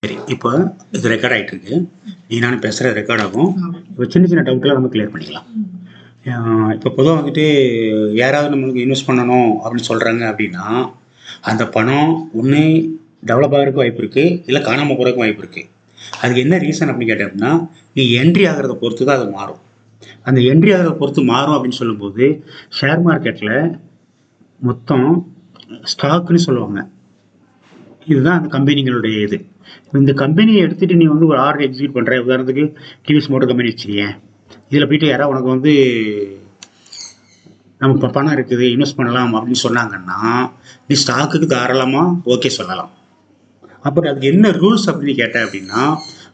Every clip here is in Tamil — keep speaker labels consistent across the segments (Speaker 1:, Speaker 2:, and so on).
Speaker 1: சரி, இப்போ இது ரெக்கார்ட் ஆயிட்டு இருக்கு. நீ நானும் பேசுறது ரெக்கார்ட் ஆகும். இப்போ சின்ன சின்ன டவுட்லாம் நம்ம கிளியர் பண்ணிக்கலாம். இப்போ பொதுவாக வந்துட்டு யாராவது நம்மளுக்கு இன்வெஸ்ட் பண்ணணும் அப்படின்னு சொல்றாங்க அப்படின்னா, அந்த பணம் ஒன்று டெவலப் ஆகிறதுக்கு வாய்ப்பு இருக்கு, இல்லை காணாமல் போகிறதுக்கு வாய்ப்பு இருக்கு. அதுக்கு என்ன ரீசன் அப்படின்னு கேட்டேன் அப்படின்னா, நீ என்ட்ரி ஆகிறத பொறுத்து தான் அது மாறும். அந்த என்ட்ரி ஆகிறத பொறுத்து மாறும் அப்படின்னு சொல்லும்போது, ஷேர் மார்க்கெட்டில் மொத்தம் ஸ்டாக்னு சொல்லுவாங்க. இதுதான் அந்த கம்பெனிகளுடைய இது. இந்த கம்பெனியை எடுத்துட்டு நீ வந்து ஒரு ஆர்டர் எக்ஸிக்யூட் பண்ற. உதாரணத்துக்கு டிவிஎஸ் மோட்டர் கம்பெனி வச்சுக்கேன். இதுல போயிட்டு யாராவது உனக்கு வந்து நம்ம பணம் இருக்குது இன்வெஸ்ட் பண்ணலாம் அப்படின்னு சொன்னாங்கன்னா, நீ ஸ்டாக்குக்கு தாராளமா ஓகே சொல்லலாம். அப்புறம் அதுக்கு என்ன ரூல்ஸ் அப்படின்னு கேட்ட அப்படின்னா,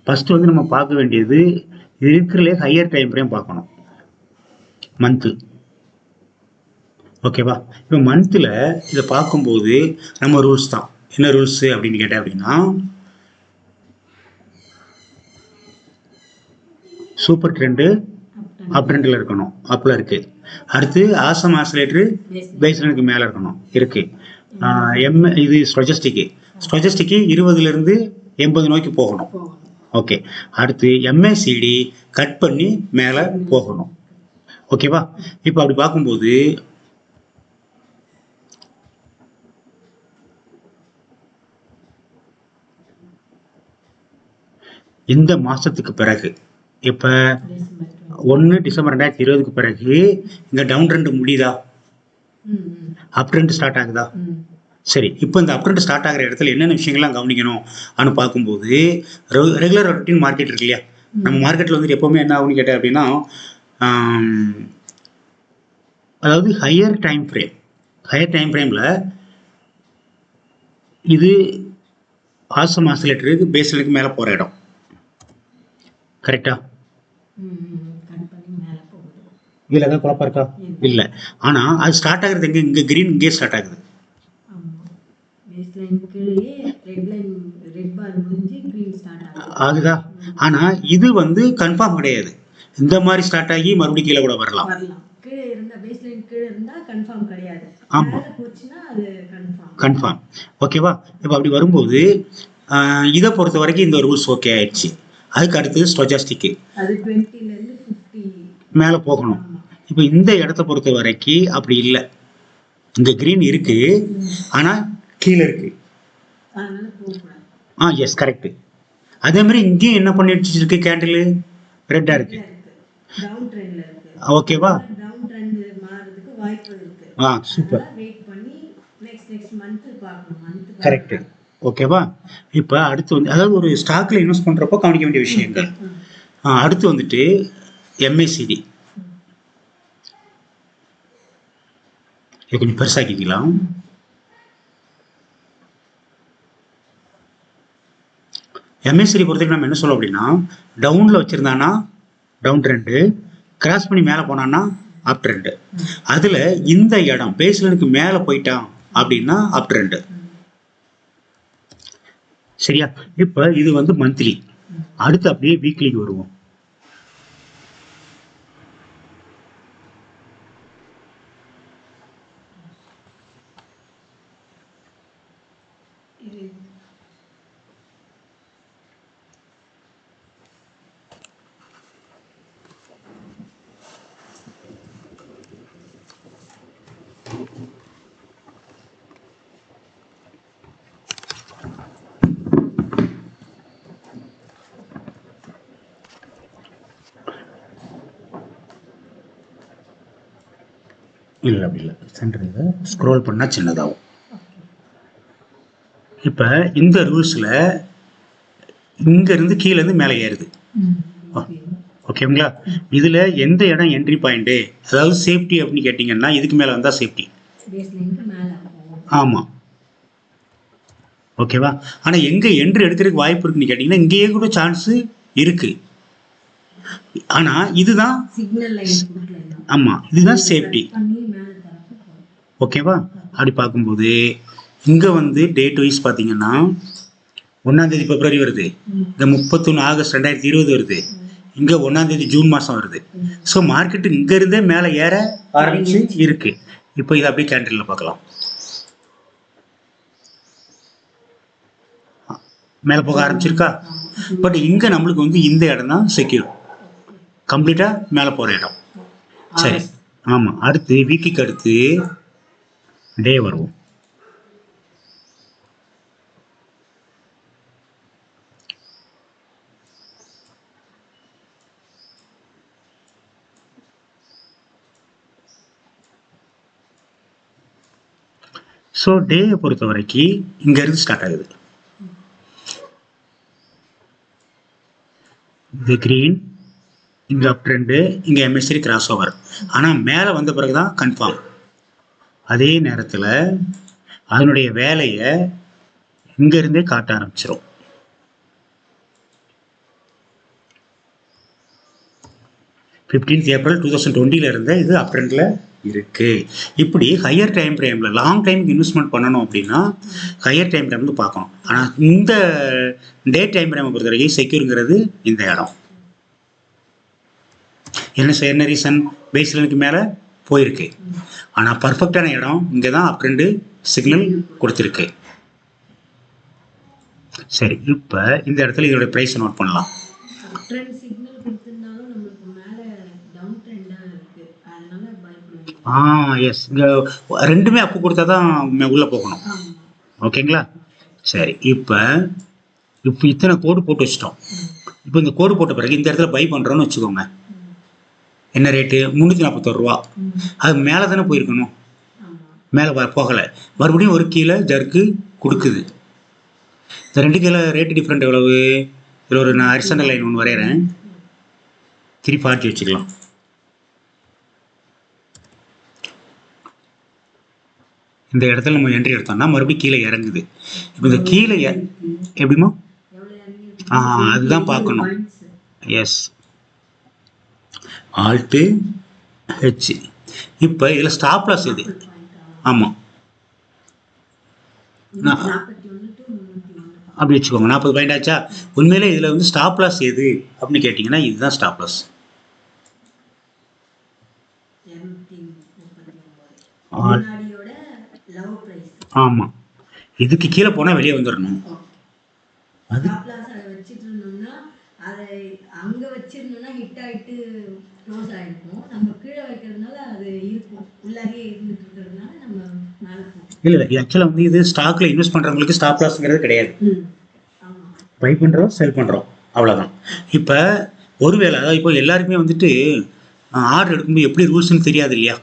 Speaker 1: ஃபர்ஸ்ட் வந்து நம்ம பார்க்க வேண்டியது இருக்கிறதுலே ஹையர் டைம் ஃப்ரேம் பார்க்கணும். மந்த்து. ஓகேவா? இப்போ மந்த்தில் இதை பார்க்கும்போது நம்ம ரூல்ஸ் தான். என்ன ரூல்ஸ் அப்படின்னு கேட்டேன் அப்படின்னா, சூப்பர் ட்ரெண்டு அப் ட்ரெண்டில் இருக்கணும். அப்பில் இருக்கு. அடுத்து ஆசம் ஆசிலேட்டரு பேஸ்லைனுக்கு மேலே இருக்கணும். இருக்கு. இது ஸ்டொஜஸ்டிக்கு 20லேருந்து 80 நோக்கி போகணும். ஓகே. அடுத்து எம்ஏசிடி கட் பண்ணி மேலே போகணும். ஓகேவா? இப்போ அப்படி பார்க்கும்போது இந்த மாசத்துக்கு பிறகு இப்ப 1 டிசம்பர் 2020க்கு பிறகு இங்க டவுன் ட்ரெண்ட் முடியுதா? அப் ட்ரெண்ட் ஸ்டார்ட் ஆகுதா? சரி, இப்போ இந்த அப் ட்ரெண்ட் ஸ்டார்ட் ஆகிற இடத்துல என்னென்ன விஷயங்கள்லாம் கவனிக்கணும் அப்படின்னு பார்க்கும்போது, ரெகுலர் ரொட்டீன் மார்க்கெட் இருக்கு இல்லையா? நம்ம மார்க்கெட்டில் வந்துட்டு எப்போவுமே என்ன ஆகும்னு கேட்டேன் அப்படின்னா, அதாவது ஹையர் டைம் ஃப்ரேமில் இது ஆசம் ஆசிலேட்டருக்கு பேஸ்லைனுக்கு மேலே போகிற இடம். கரெக்டா? இதுல ஏதாவது குழப்பம் இருக்கா? இல்ல. ஆனா அது ஸ்டார்ட் ஆகுறது எங்க? இங்க கிரீன் இங்கே ஸ்டார்ட் ஆகுது. ஆகுதா? ஆனா இது வந்து கன்ஃபார்ம் கிடையாது. இந்த மாதிரி ஸ்டார்ட் ஆகி மறுபடியும் கீழே கூட வரலாம். ஆமா, கன்ஃபார்ம். ஓகேவா? இப்போ அப்படி வரும்போது இதை பொறுத்த வரைக்கும் இந்த ரூல்ஸ் ஓகே ஆயிடுச்சு. அதுக்கு அடுத்தது ஸ்டொஜாஸ்டிக்கு மேலே போகணும். இப்போ இந்த இடத்த பொறுத்த வரைக்கும் அப்படி இல்லை. இங்க கிரீன் இருக்கு, ஆனா கீழே இருக்கு. Yes, correct. அதே மாதிரி இங்கேயும் என்ன பண்ணி வச்சிருக்கு? கேண்டில் ரெட்டா இருக்கு. ஓகேவா? Super, correct. ஓகேவா? இப்போ அடுத்து வந்து அதாவது ஒரு ஸ்டாக்ல இன்வெஸ்ட் பண்றப்போ கவனிக்க வேண்டிய விஷயங்கள். அடுத்து வந்துட்டு எம்ஏசிடி கொஞ்சம் பெருசாக்கிக்கலாம். எம்ஏசிடி பொறுத்தவரைக்கும் நம்ம என்ன சொல்லுவோம் அப்படின்னா, டவுன்ல வச்சிருந்தானா டவுன் ட்ரெண்டு, கிராஸ் பண்ணி மேலே போனான்னா அப் ட்ரெண்டு. அதுல இந்த இடம் பேஸ்லைனுக்கு மேலே போயிட்டான் அப்படின்னா அப் ட்ரெண்டு. சரியா? இப்ப இது வந்து மந்த்லி. அடுத்து அப்படியே வீக்லிக்கு வருவோம். இல்லை, அப்படி இல்லை. சென்டர் இதை ஸ்க்ரோல் பண்ணால் சின்னதாகும். இப்போ இந்த ரூல்ஸில் இங்கேருந்து கீழேருந்து மேலே ஏறுது. ஓகேங்களா? இதில் எந்த இடம் என்ட்ரி பாயிண்ட்டு, அதாவது சேஃப்டி அப்படின்னு கேட்டிங்கன்னா இதுக்கு மேலே வந்தால் சேஃப்டி. ஆமாம், ஓகேவா? ஆனால் எங்கே என்ட்ரி எடுக்கிறதுக்கு வாய்ப்பு இருக்குன்னு கேட்டிங்கன்னா இங்கேயே கூட சான்ஸு இருக்குது. ஆனால் இதுதான், ஆமாம், இதுதான் சேஃப்டி. ஓகேவா? அப்படி பார்க்கும்போது இங்கே வந்து டேட் வைஸ் பார்த்தீங்கன்னா 1ஆம் தேதி பிப்ரவரி வருது, இங்கே 31 ஆகஸ்ட் 2020 வருது, இங்கே 1ஆம் தேதி ஜூன் மாதம் வருது. ஸோ மார்க்கெட்டு இங்கேருந்தே மேலே ஏற ஆரம்பிச்சு இருக்கு. இப்போ இதை அப்படியே கேண்டலில் பார்க்கலாம். மேலே போக ஆரம்பிச்சிருக்கா. பட் இங்கே நம்மளுக்கு வந்து இந்த இடம் தான் செக்யூர், கம்ப்ளீட்டாக மேலே போகிற இடம். சரி, ஆமாம். அடுத்து வீக்குக்கு அடுத்து டே வருவோம். ஸோ டேயை பொறுத்த வரைக்கும் இங்கேருந்து ஸ்டார்ட் ஆகுது. இது கிரீன், இங்கே அப் ட்ரெண்டு, இங்கே எம்எஸ்சி கிராஸ் ஓவர். ஆனால் மேலே வந்த பிறகு தான் கன்ஃபார்ம். அதே நேரத்தில் அதனுடைய வேலையை இங்கேருந்தே காட்ட ஆரம்பிச்சிடும். April 15 2020 இருந்த இது அப் ட்ரெண்டில் இருக்கு. இப்படி ஹையர் டைம் ஃப்ரேமில் லாங் டைமுக்கு இன்வெஸ்ட்மெண்ட் பண்ணணும் அப்படின்னா ஹையர் டைம் ஃப்ரேம் வந்து பார்க்கணும். ஆனால் இந்த டே டைம் ஃப்ரேமை பொறுத்த வரைக்கும் செக்யூருங்கிறது இந்த இடம். என்ன ரீசன்? பேஸ்லைனுக்கு மேலே போயிருக்கு. ஆனால் பர்ஃபெக்டான இடம் இங்கே தான் அப் ட்ரெண்டு சிக்னல் கொடுத்துருக்கு. சரி, இப்போ இந்த இடத்துல இதோட ப்ரைஸை நோட் பண்ணலாம். எஸ், இங்கே ரெண்டுமே அப்பு கொடுத்தா தான் உள்ளே போகணும். ஓகேங்களா? சரி, இப்போ இத்தனை கோடு போட்டு வச்சிட்டோம். இப்போ இந்த கோடு போட்ட பிறகு இந்த இடத்துல பை பண்ணுறோன்னு வச்சுக்கோங்க. என்ன ரேட்டு? 341 ரூபா. அது மேலே தானே போயிருக்கணும், மேலே போகலை. மறுபடியும் ஒரு கீழே ஜர்க்கு கொடுக்குது. இந்த ரெண்டு கீழே ரேட்டு டிஃப்ரெண்ட் எவ்வளவு? இதில் ஒரு நான் ஹரிசாண்டல் லைன் ஒன்று வரைகிறேன், 340 வச்சுக்கலாம். இந்த இடத்துல நம்ம என்ட்ரி எடுத்தோம்னா மறுபடியும் கீழே இறங்குது. இப்போ இந்த கீழே எப்படிமா அதுதான் பார்க்கணும். Yes, alt H. இப்போ இதில் ஸ்டாப் லாஸ் எது? ஆமாம், அப்படி வச்சுக்கோங்க. 40 பாயிண்ட் ஆச்சா? உண்மையிலே இதில் வந்து ஸ்டாப் லாஸ் எது அப்படின்னு கேட்டிங்கன்னா இதுதான் ஸ்டாப் லாஸ். ஆமாம், இதுக்கு கீழே போனால் வெளியே வந்துடணும். அது இல்லை, ஆக்சுவலாக வந்து இது ஸ்டாக்ல இன்வெஸ்ட் பண்ணுறவங்களுக்கு ஸ்டாப் லாஸ்ங்கிறது கிடையாது. பை பண்ணுறோம், செல் பண்ணுறோம், அவ்வளோதான். இப்போ ஒருவேளை அதாவது இப்போ எல்லாருக்குமே வந்துட்டு ஆர்டர் எடுக்கும்போது எப்படி ரூல்ஸ்ன்னு தெரியாது இல்லையா?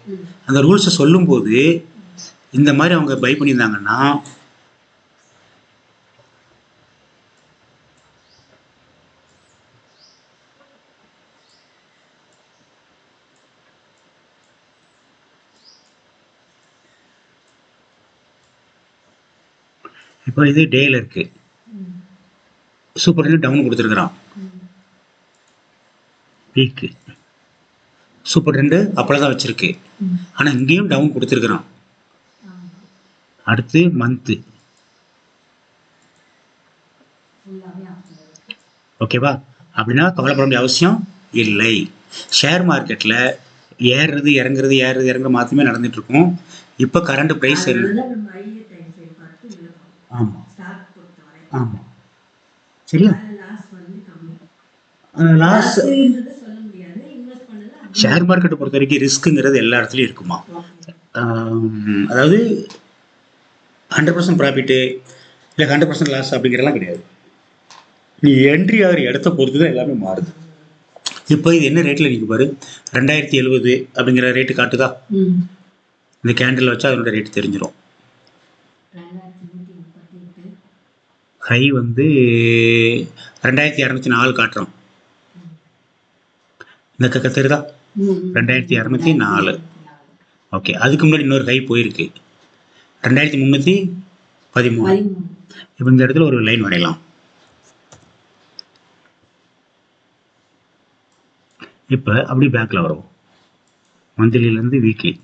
Speaker 1: அந்த ரூல்ஸை சொல்லும்போது இந்த மாதிரி அவங்க பை பண்ணியிருந்தாங்கன்னா இப்போ இது டேல இருக்கு, சூப்பர் டவுன் கொடுத்துருக்குறான். பீக்கு சூப்பர் 2 அப்பளம் தான் வச்சிருக்கு, ஆனால் இங்கேயும் டவுன் கொடுத்துருக்குறான். அடுத்து மந்த்து, ஓகேவா? அப்படின்னா கவலைப்பட வேண்டிய அவசியம் இல்லை. ஷேர் மார்க்கெட்டில் ஏறுறது இறங்குற மாற்றமே நடந்துட்டு இருக்கும். இப்போ கரண்ட் ப்ரைஸ் ஆமாம் ஆமாம், சரியா? லாஸ் ஷேர் மார்க்கெட்டை பொறுத்த வரைக்கும் ரிஸ்க்குங்கிறது எல்லா இடத்துலையும் இருக்குமா. அதாவது 100% ப்ராஃபிட்டு இல்லை 100% லாஸ் அப்படிங்கிறலாம் கிடையாது. நீ என்ட்ரி ஆகிற இடத்த பொறுத்து தான் எல்லாமே மாறுது. இப்போ இது என்ன ரேட்டில் நிற்க பாரு, 2070 அப்படிங்கிற ரேட்டு காட்டுதா? இந்த கேண்டில் வச்சா அதோட ரேட்டு தெரிஞ்சிடும். ஹை வந்து 2204 காட்டுறோம். இந்த தெரியுதா? 2204. ஓகே, அதுக்கு முன்னாடி இன்னொரு ஹை போயிருக்கு 2313. இப்போ இந்த இடத்துல ஒரு லைன் வரையலாம். இப்போ அப்படி பேக்கில் வரும், மந்த்லிலேருந்து வீக்லி,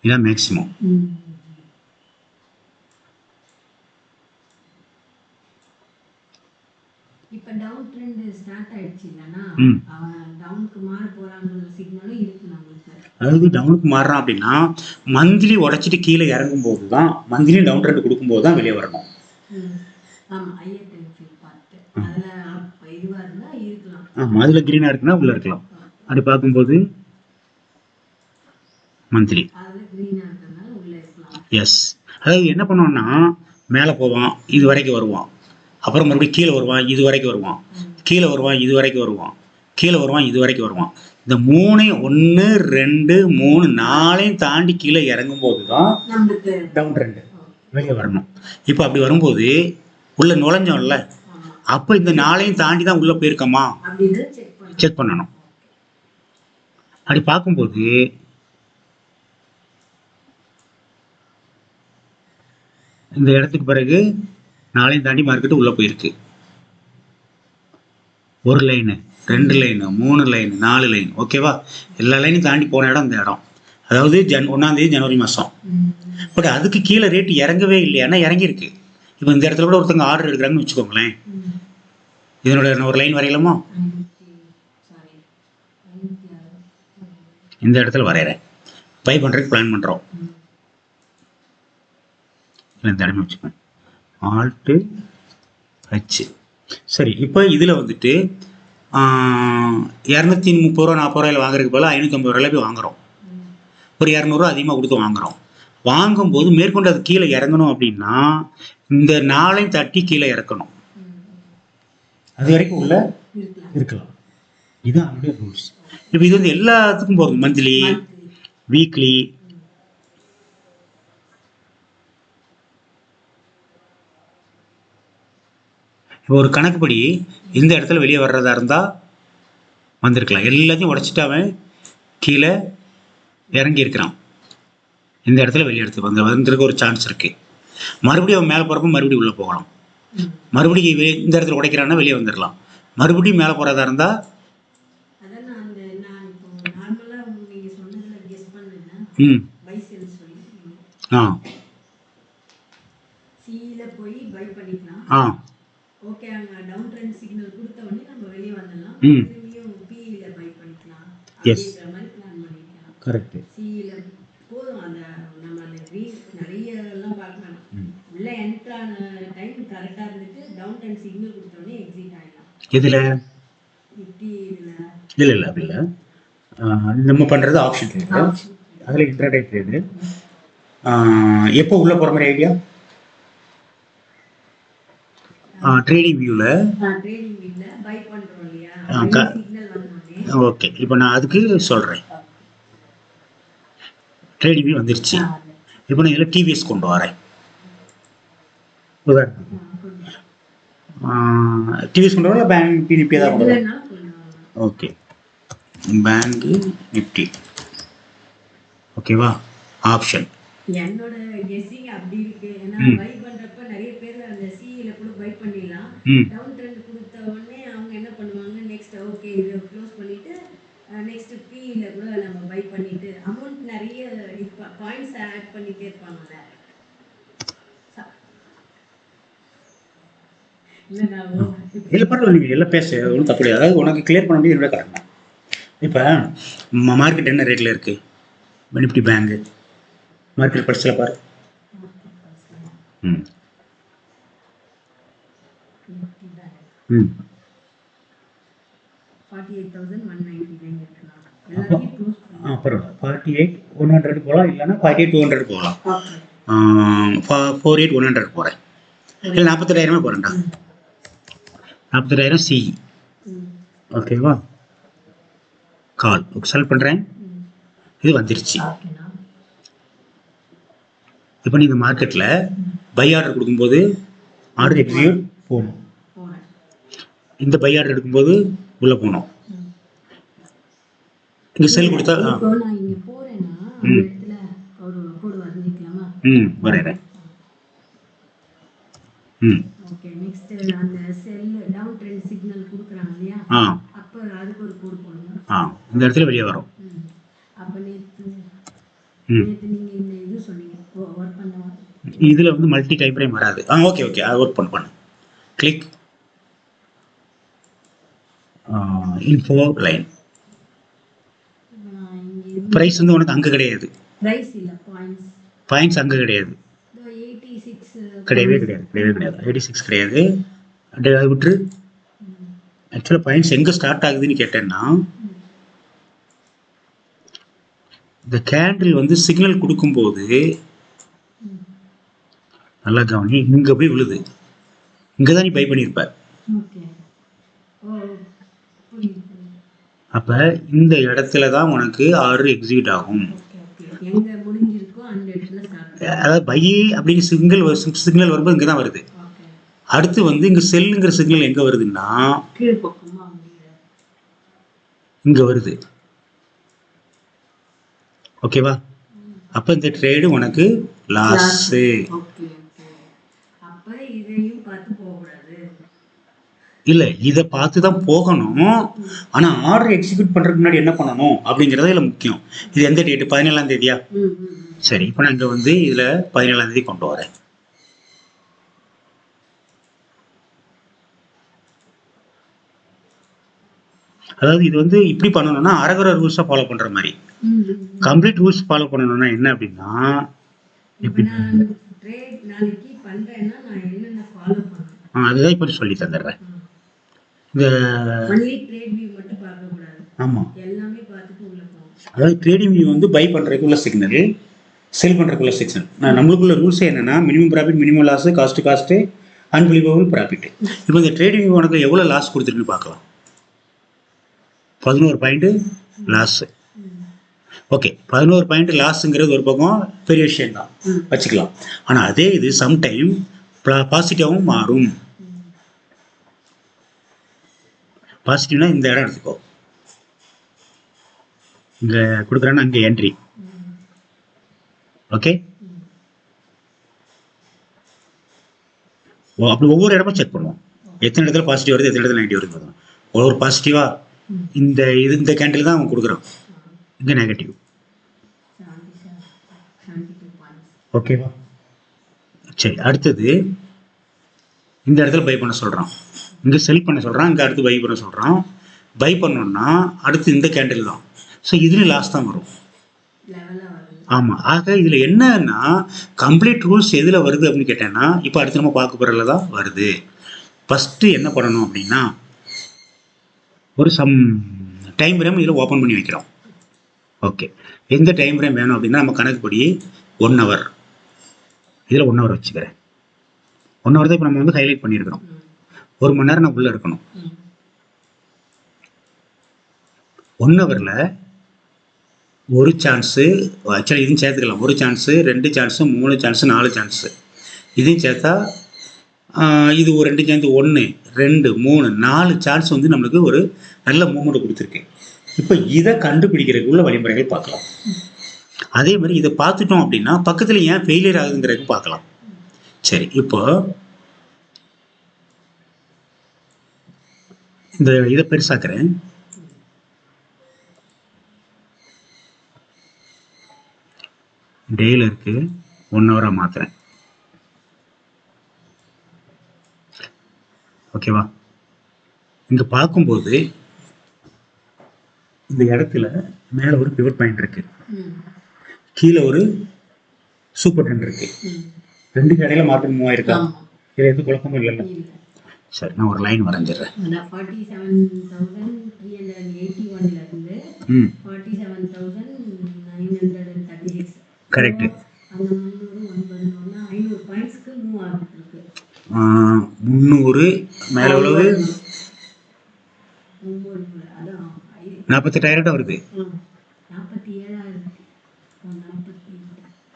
Speaker 1: இதான் மேக்ஸிமம்.
Speaker 2: இப்ப டவுன் ட்ரெண்ட் ஸ்டார்ட் ஆயிடுச்சு இல்லனா, அவன் டவுனுக்கு மாற போறாங்கற சிக்னலும் இருக்கு நமக்கு.
Speaker 1: அதாவது டவுனுக்கு மாறறான் அப்படின்னா மந்த்லி உடைச்சிட்டு கீழே இறங்கும் போது தான், மந்த்லி டவுன் ட்ரெண்ட் கொடுக்கும்போது தான் வெளியே வரணும்.
Speaker 2: ஆமா ஹையர் டைம் ஃபில் பார்த்து அதுல இதுவா இருந்தா இருக்கலாம்.
Speaker 1: ஆமாம், அதில் க்ரீனாக இருக்குன்னா உள்ளே இருக்கலாம். அப்படி பார்க்கும்போது மந்த்லி
Speaker 2: அதுல கிரீனா இருக்கிறதுனால உள்ள இருக்கலாம்.
Speaker 1: எஸ். அதாவது என்ன பண்ணுவோம்னா மேலே போவான், இது வரைக்கும் வருவான், அப்புறம் மறுபடியும் கீழே வருவான், இது வரைக்கும் வருவான், கீழே வருவான், இது வரைக்கும் வருவான், கீழே வருவான், இது வரைக்கும் வருவான். இந்த 3ஐயும் 1 2 3 4ஐயும் தாண்டி கீழே இறங்கும்போது தான்
Speaker 2: நமக்கு
Speaker 1: டவுன் ட்ரெண்டு வெளியே வரணும். இப்போ அப்படி வரும்போது உள்ள நுழைஞ்சோம்ல, அப்போ இந்த 4ஐயும் தாண்டி தான் உள்ளே போயிருக்கோமா
Speaker 2: அப்படின்னு
Speaker 1: செக் பண்ணணும். அப்படி பார்க்கும்போது இந்த இடத்துக்கு பிறகு 4ஐயும் தாண்டி மார்க்கெட்டு உள்ளே போயிருக்கு. 1 லைனு 2 லைனு 3 லைனு 4 லைன், ஓகேவா? எல்லா லைனையும் தாண்டி போன இடம் இந்த இடம். அதாவது 1ஆம் தேதி ஜனவரி மாதம். பட் அதுக்கு கீழே ரேட் இறங்கவே இல்லையானா இறங்கியிருக்கு. இப்போ இந்த இடத்துல கூட ஒருத்தவங்க ஆர்டர் எடுக்கிறாங்கன்னு வச்சுக்கோங்களேன். இதனோட ஒரு லைன் வரையலாமா? இந்த இடத்துல வரைகிறேன், பை பண்ணுறதுக்கு பிளான் பண்ணுறோம். இந்த இடமே வச்சுக்கோங்க, ஆல்ட்டு ஹச். சரி, இப்போ இதில் வந்துட்டு 230 ரூபா 40 ரூபாயில் வாங்குறதுக்கு போல 550 ரூபாயில் போய் வாங்குகிறோம். ஒரு 200 ரூபா அதிகமாக கொடுத்து வாங்குகிறோம். வாங்கும்போது மேற்கொண்டு அது கீழே இறங்கணும் அப்படின்னா இந்த 4ஐயும் தட்டி கீழே இறக்கணும். அது வரைக்கும் உள்ள இருக்கலாம். இதுதான் அவனுடைய ரூல்ஸ். இப்போ இது வந்து எல்லாத்துக்கும் போகும், மந்த்லி, வீக்லி. இப்போ ஒரு கணக்குப்படி இந்த இடத்துல வெளியே வர்றதா இருந்தால் வந்திருக்கலாம். எல்லாத்தையும் உடச்சிட்டு அவன் கீழே இறங்கி இருக்கிறான். இந்த இடத்துல வெளியே எடுத்து வந்துருக்க ஒரு சான்ஸ் இருக்குது. மறுபடியும் அவன் மேலே போகிறப்ப மறுபடியும் உள்ளே போகலாம். மறுபடியும் இந்த இடத்துல உடைக்கிறான்னா வெளியே வந்துடலாம். மறுபடியும் மேலே போகிறதா இருந்தால்
Speaker 2: ஓகே, அங்க டவுன் ட்ரெண்ட் சிக்னல் கொடுத்த உடனே நம்ம வெளிய வரலாம். திரும்பியும் பி ல பை பண்ணிக்கலாம். அப்படிங்கற மாதிரி பிளான் பண்ணிக்கலாம்.
Speaker 1: கரெக்ட்.
Speaker 2: சி ல போதும். அந்த நம்ம அந்த நிறைய எல்லாம் பார்க்கலாம். உள்ள என்டர் ஆன டைம் கரெக்ட்டா இருந்துட்டு டவுன் ட்ரெண்ட் சிக்னல் கொடுத்த உடனே எக்ஸிட் ஆயிடலாம்.
Speaker 1: எதுல?
Speaker 2: நிஃப்டி
Speaker 1: இல்ல அப்படி இல்ல. நம்ம பண்றது ஆப்ஷன் ட்ரேட். அதுல இன்ட்ராடே ட்ரேட். எப்போ உள்ள போற மாதிரி ஐடியா? ட்ரேடிங் வியூல
Speaker 2: பை பண்றோம் இல்லையா, சிக்னல் வந்தோனே.
Speaker 1: ஓகே, இப்போ நான் அதுக்கு சொல்றேன். ட்ரேடிங் வியூ வந்துருச்சு. இப்போ நான் இதில் டிவிஎஸ் கொண்டு வரேன். டிவிஎஸ் கொண்டு வரல, பேங்க் நிஃப்டி தான் கொண்டு வரேன். ஓகே, பேங்க் நிஃப்டி, ஓகேவா? ஆப்ஷன்
Speaker 2: என்னோட கெஸ்ஸிங் அப்படி இருக்கு. ஏன்னா பை பண்றப்ப நிறைய பேர் அந்த சிஇல கூட பை பண்ணிடலாம். டவுன் ட்ரெண்ட் கொடுத்த உடனே அவங்க என்ன பண்ணுவாங்க, நெக்ஸ்ட் ஓகே இத க்ளோஸ் பண்ணிட்டு நெக்ஸ்ட் பில கூட நம்ம பை பண்ணிட்டு அமௌண்ட் நிறைய பாயிண்ட்ஸ் ஆட் பண்ணிட்டே இருப்பாங்கல்ல.
Speaker 1: இல்லை பரவாயில்ல, நீங்கள் எல்லாம் பேச ஒன்றும் தப்பு கிடையாது. அதாவது உனக்கு கிளியர் பண்ண முடியும், என்னோட கடமை. இப்போ மார்க்கெட் என்ன ரேட்டில் இருக்குது? நிஃப்டி பேங்கு மார்க்கெட் படிச்சல பாரு.
Speaker 2: 48,199 இருக்கலாம்.
Speaker 1: பரவாயில்ல, 48,100 போகலாம், இல்லைன்னா 48,200 போகலாம். 48,100 போகிறேன், இல்லை 42,000 போகிறேன்டா. 42,000 சி, ஓகேவா? கால் செலக்ட் பண்ணுறேன். இது வந்துருச்சு. இப்போ நீ இந்த மார்க்கெட்டில் பை ஆர்டர் கொடுக்கும்போது ஆர்டர் எக்ஸிக்யூட் போகணும். இந்த பை ஆர்டர் எடுக்கும்போது உள்ளே போகணும். இங்கே செல் கொடுத்தா வரைகிறேன்.
Speaker 2: ஓகே, நெக்ஸ்ட் அந்த செல் டவுன் ட்ரெண்ட் சிக்னல் கொடுக்குறாங்க இல்லையா, அப்ப அதுக்கு ஒரு கோட் போடுங்க.
Speaker 1: இந்த இடத்துல வெளியே வரும்.
Speaker 2: அப்ப நேத்து நீங்க இந்த இது சொன்னீங்க வர்க் பண்ண,
Speaker 1: இதுல வந்து மல்டி டைம் ஃப்ரேம் வராது. ஓகே அது ஒர்க் பண்ணு. Click info line. பிரைஸ் வந்து உனக்கு அங்க கிடையாது.
Speaker 2: பிரைஸ் இல்ல,
Speaker 1: பாயிண்ட்ஸ் அங்க கிடையாது.
Speaker 2: 86
Speaker 1: கிடையவே கிடையாது, கிடையவே கிடையாது. 86 கிடையாது. அதை விட்டு ஆக்சுவலாக பாயிண்ட்ஸ் எங்கே ஸ்டார்ட் ஆகுதுன்னு கேட்டேன்னா, இந்த கேண்டில் வந்து சிக்னல் கொடுக்கும்போது நல்லா கவனி, இங்கே போய் விழுது. இங்கே தான் நீ பை பண்ணியிருப்ப. அப்போ இந்த இடத்துல தான் உனக்கு ஆர்டர் எக்ஸிக்யூட் ஆகும். அதாவது பை அப்படிங்கிற சிக்னல் வரும்போது இங்கே தான் வருது. அடுத்து வந்து இங்கே செல்லுங்கிற சிக்னல் எங்கே வருதுன்னா இங்கே வருது. ஓகேவா? அப்போ இந்த ட்ரேடு உனக்கு லாஸு. இல்லை, இதை பார்த்து தான் போகணும். ஆனால் ஆர்டர் எக்ஸிக்யூட் பண்ணுறதுக்கு முன்னாடி என்ன பண்ணணும் அப்படிங்கிறது இதில் முக்கியம். இது எந்த டேட்டு? 17ஆம் தேதியா? சரி, இப்போ நான் இங்கே வந்து இதில் 17ஆம் தேதி கொண்டு வரேன். அதாவது இது வந்து இப்படி பண்ணணும்னா அரகுற ரூல்ஸை ஃபாலோ பண்ணுற மாதிரி. கம்ப்ளீட் ரூல்ஸ் ஃபாலோ பண்ணணும்னா என்ன அப்படின்னா, அதுதான் இப்போ சொல்லி தந்துடுறேன். ஆமா, அதாவது ட்ரேடிங் வியூ வந்து பை பண்றதுக்குள்ள சிக்னல், செல் பண்றதுக்குள்ள சிக்னல். நம்மளுக்குள்ள ரூல்ஸ் என்னன்னா minimum profit, minimum loss, cost, unbelievable profit. இப்போ இந்த ட்ரேடிங் வியூ உனக்கு எவ்வளவு லாஸ் கொடுத்துருக்குன்னு பார்க்கலாம். 11 பாயிண்ட் லாஸ். ஓகே, 11 பாயிண்ட் லாஸ்ங்கிறது ஒரு பக்கம் பெரிய விஷயம் தான், வச்சுக்கலாம். ஆனா அதே இது சம்டைம் பாசிட்டிவாகவும் மாறும். பாசிட்டிவ்னா இந்த இடம் எடுத்துக்கோ, இங்க கொடுக்குறேன்னா அங்கே என்ட்ரி. ஓகே, அப்படி ஒவ்வொரு இடமும் செக் பண்ணுவோம். எத்தனை இடத்துல பாசிட்டிவ் வருது, எத்தனை இடத்துல நெகட்டிவ் வருது. ஒவ்வொரு பாசிட்டிவா இந்த கேண்டில் தான் அவன் கொடுக்குறான், இங்க நெகட்டிவ். ஓகேவா? சரி, அடுத்தது இந்த இடத்துல பை பண்ண சொல்றான், இங்க செல் பண்ண சொல்றான், இங்க அடுத்து பை பண்ண சொல்றான். பை பண்ணோம்னா அடுத்து இந்த கேண்டில் தான். ஸோ இதுல லாஸ் தான் வரும். ஆமா, ஆக இதுல என்னன்னா கம்ப்ளீட் ரூல்ஸ் எதுல வருது அப்படின்னு கேட்டேன்னா, இப்போ அடுத்து நம்ம பார்க்க போறதுல தான் வருது. ஃபர்ஸ்ட் என்ன பண்ணணும் அப்படின்னா, ஒரு சம் டைம் ஃப்ரேம் இதில் ஓப்பன் பண்ணி வைக்கிறோம். ஓகே, எந்த டைம் ஃப்ரேம் வேணும் அப்படின்னா நம்ம கணக்குப்படி 1 hour. இதில் 1 hour வச்சுக்கிறேன். 1 hour தான் இப்போ நம்ம வந்து ஹைலைட் பண்ணியிருக்கிறோம். 1 மணி நேரம் நான் உள்ள இருக்கணும். 1 hourல ஒரு சான்ஸு, ஆக்சுவலாக இதையும் சேர்த்துக்கலாம். ஒரு சான்ஸு, 2 சான்ஸு, 3 சான்ஸு, 4 சான்ஸு. இதையும் சேர்த்தா இது ஒரு 2 சேர்ந்து 1, 2, 3, 4 சான்ஸ் வந்து நம்மளுக்கு ஒரு நல்ல மூவ்மெண்ட் கொடுத்துருக்கு. இப்போ இதை கண்டுபிடிக்கிறதுக்கு உள்ள வழிமுறைகள் பார்க்கலாம். அதே மாதிரி இதை பார்த்துட்டோம் அப்படின்னா பக்கத்தில் ஏன் ஃபெயிலியர் ஆகுதுங்கிறதுக்கு பார்க்கலாம். சரி, இப்போ இந்த இதை பெருசாக்குறேன். டேல இருக்கு, 1 hour மாத்துறேன். ஓகேவா? இங்க பார்க்கும்போது இந்த இடத்துல மேல ஒரு பிவட் பாயிண்ட் இருக்கு, கீழே ஒரு சூப்பர் ட்ரெண்ட் இருக்கு. 2 இடையில மார்க்கெட் மூவ் ஆயிருக்கா? இது எதுவும் குழப்பமும் இல்லைல்ல? சரி, நான் ஒரு லைன் வரைஞ்சிடுறேன்.
Speaker 2: 47,386
Speaker 1: கரெக்ட். 300 மேல உள்ளது 48,000 வருது.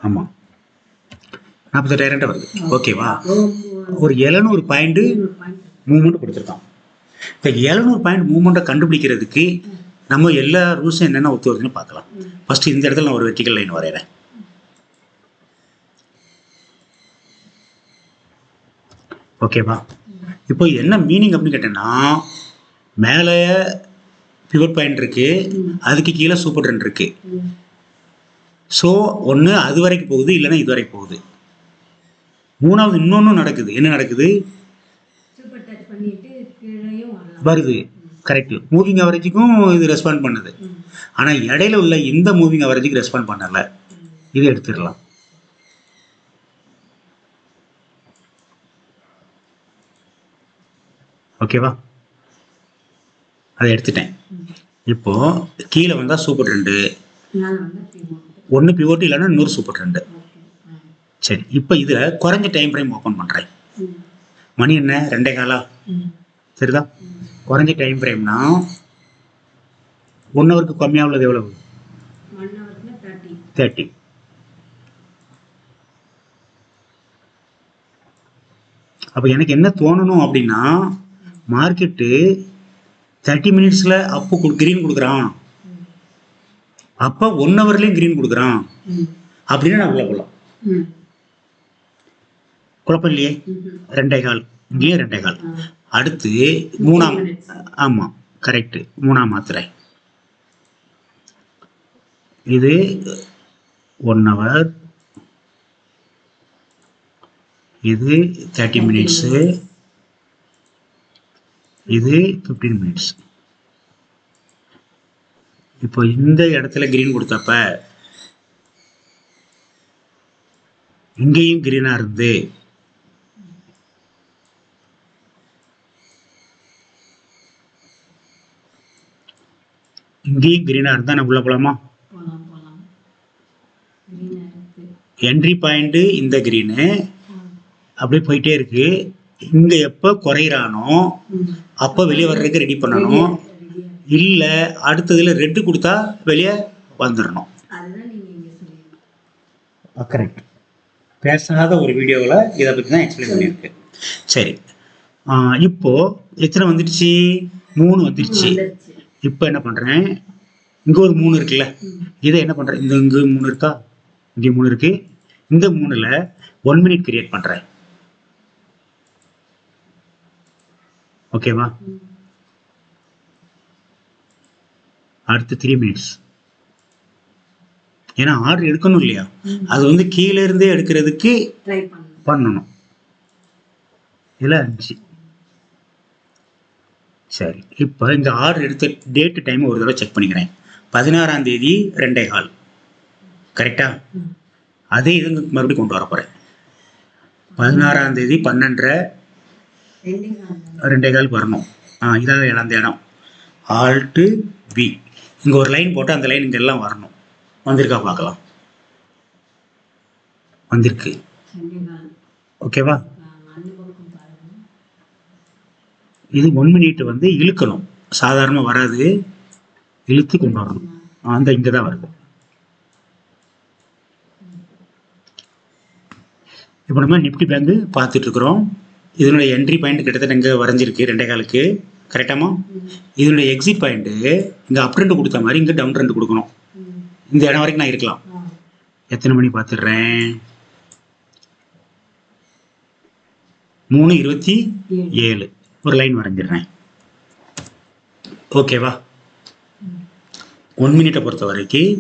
Speaker 1: ஆமா, 48,000 வருது. ஓகேவா? ஒரு 700 பாயிண்ட் மூவ்மெண்ட் கொடுத்துருக்கான். இப்போ 700 பாயிண்ட் மூவ்மெண்ட்டை கண்டுபிடிக்கிறதுக்கு நம்ம எல்லா ரூல்ஸும் என்னென்ன ஒத்து வருதுன்னு பார்க்கலாம். ஃபர்ஸ்ட் இந்த இடத்துல நான் ஒரு வெர்டிகல் லைன் வரைகிறேன். ஓகேவா? இப்போ என்ன மீனிங் அப்படின்னு கேட்டேன்னா, மேலே பிவட் பாயிண்ட் இருக்கு, அதுக்கு கீழே சூப்பர் ட்ரெண்ட் இருக்கு. ஸோ ஒன்று அது வரைக்கும் போகுது, இல்லைன்னா இது வரைக்கும் போகுது. மூணாவது இன்னொன்று நடக்குது. என்ன நடக்குது? வருது. கரெக்ட், மூவிங் அவரேஜுக்கும் இது ரெஸ்பாண்ட் பண்ணுது. ஆனால் இடையில உள்ள இந்த மூவிங் அவரேஜுக்கு ரெஸ்பாண்ட் பண்ணலை. இதை எடுத்துடலாம். ஓகேவா? அதை எடுத்துட்டேன். இப்போ கீழே வந்தால் சூப்பர் ட்ரெண்டு, ஒன்று பிவோட்டு இல்லைன்னா இன்னொரு சூப்பர் ட்ரெண்டு. சரி, இப்போ இதில் குறைஞ்ச டைம் ஃப்ரேம் ஓப்பன் பண்ணுறேன். மணி என்ன 2:15. சரிதான்? குறைஞ்ச டைம் ஃப்ரேம்னா 1 ஹவருக்கு கம்மியாக உள்ளது எவ்வளவு? 30. அப்போ எனக்கு என்ன தோணணும் அப்படின்னா, மார்க்கெட்டு 30 மினிட்ஸில் அப்போ கிரீன் கொடுக்குறான், அப்போ 1 ஹவர்லேயும் கிரீன் கொடுக்குறான் அப்படின்னு நான் உள்ள போகலாம். குழப்பம் இல்லையே? 2:15 இங்கேயும் 2:15. அடுத்து 3ஆம், ஆமாம் கரெக்டு, 3ஆம் மாத்திரை. இது 1 ஹவர், இது 30 மினிட்ஸு, இது 15 மினிட்ஸ். இப்போ இந்த இடத்துல கிரீன் கொடுத்தப்ப இங்கேயும் கிரீனா இருந்து இங்கேயும் கிரீனா இருந்தா நான் உள்ள போலாமா? என்ட்ரி பாயிண்ட் இந்த கிரீனு அப்படியே போயிட்டே இருக்கு. இங்க எப்ப குறையிறானோ அப்ப வெளியே வர்றதுக்கு ரெடி பண்ணணும். இல்ல அடுத்ததுல ரெட்டு கொடுத்தா வெளியே வந்துடணும். கரெக்ட். பேசாத ஒரு வீடியோவில் இதை பற்றி தான் எக்ஸ்பிளைன் பண்ணியிருக்கு. சரி, இப்போ எத்தனை வந்துடுச்சு? 3 வந்துடுச்சு. இப்போ என்ன பண்ணுறேன், இங்கே ஒரு 3 இருக்குல்ல, இதை என்ன பண்ணுறேன், இங்கே 3 இருக்கா, இங்கே 3 இருக்கு, இந்த 3ல் 1 மினிட் கிரியேட் பண்ணுறேன். ஓகேவா? அடுத்து 3 மினிட்ஸ். ஏன்னா ஆர்டர் எடுக்கணும் இல்லையா, அது வந்து கீழே இருந்தே எடுக்கிறதுக்கு பண்ணணும். இதில் 5. சரி, இப்போ இந்த ஆர்டர் எடுத்த டேட்டு டைம் ஒரு தடவை செக் பண்ணிக்கிறேன். 16ஆம் தேதி 2:15. கரெக்டா? அதே இது மறுபடியும் கொண்டு வர போகிறேன். 16ஆம் தேதி 12:30 2:15 வரணும். இதான் அந்த இடம். ஆல்ட்டு பி, இங்கே ஒரு லைன் போட்டு அந்த லைன் இங்கே எல்லாம் வரணும். வந்திருக்கா பார்க்கலாம். வந்திருக்கு. ஓகேவா? இது 1 மினிட் வந்து இழுக்கணும், சாதாரணமாக வராது, இழுத்து கொண்டு வரணும். அந்த இங்கே தான் வருது. இப்போ நம்ம நிஃப்டி பேங்க் பார்த்துட்டு இருக்கிறோம். இதனுடைய என்ட்ரி பாயிண்ட் கிட்டத்தட்ட இங்கே வரைஞ்சிருக்கு 2:15க்கு. கரெக்டாமா? இதனுடைய எக்ஸிட் பாயிண்ட்டு இங்கே அப் ட்ரெண்ட் கொடுத்த மாதிரி இங்கே டவுன் ட்ரெண்ட் கொடுக்கணும். இந்த இடம் வரைக்கும் நான் இருக்கலாம். எத்தனை மணி பார்த்துடுறேன், 3:27. ஒரு லைன் வரைஞ்சிடுறேன். ஓகேவா? 1 மினிட்டை பொறுத்த வரைக்கும்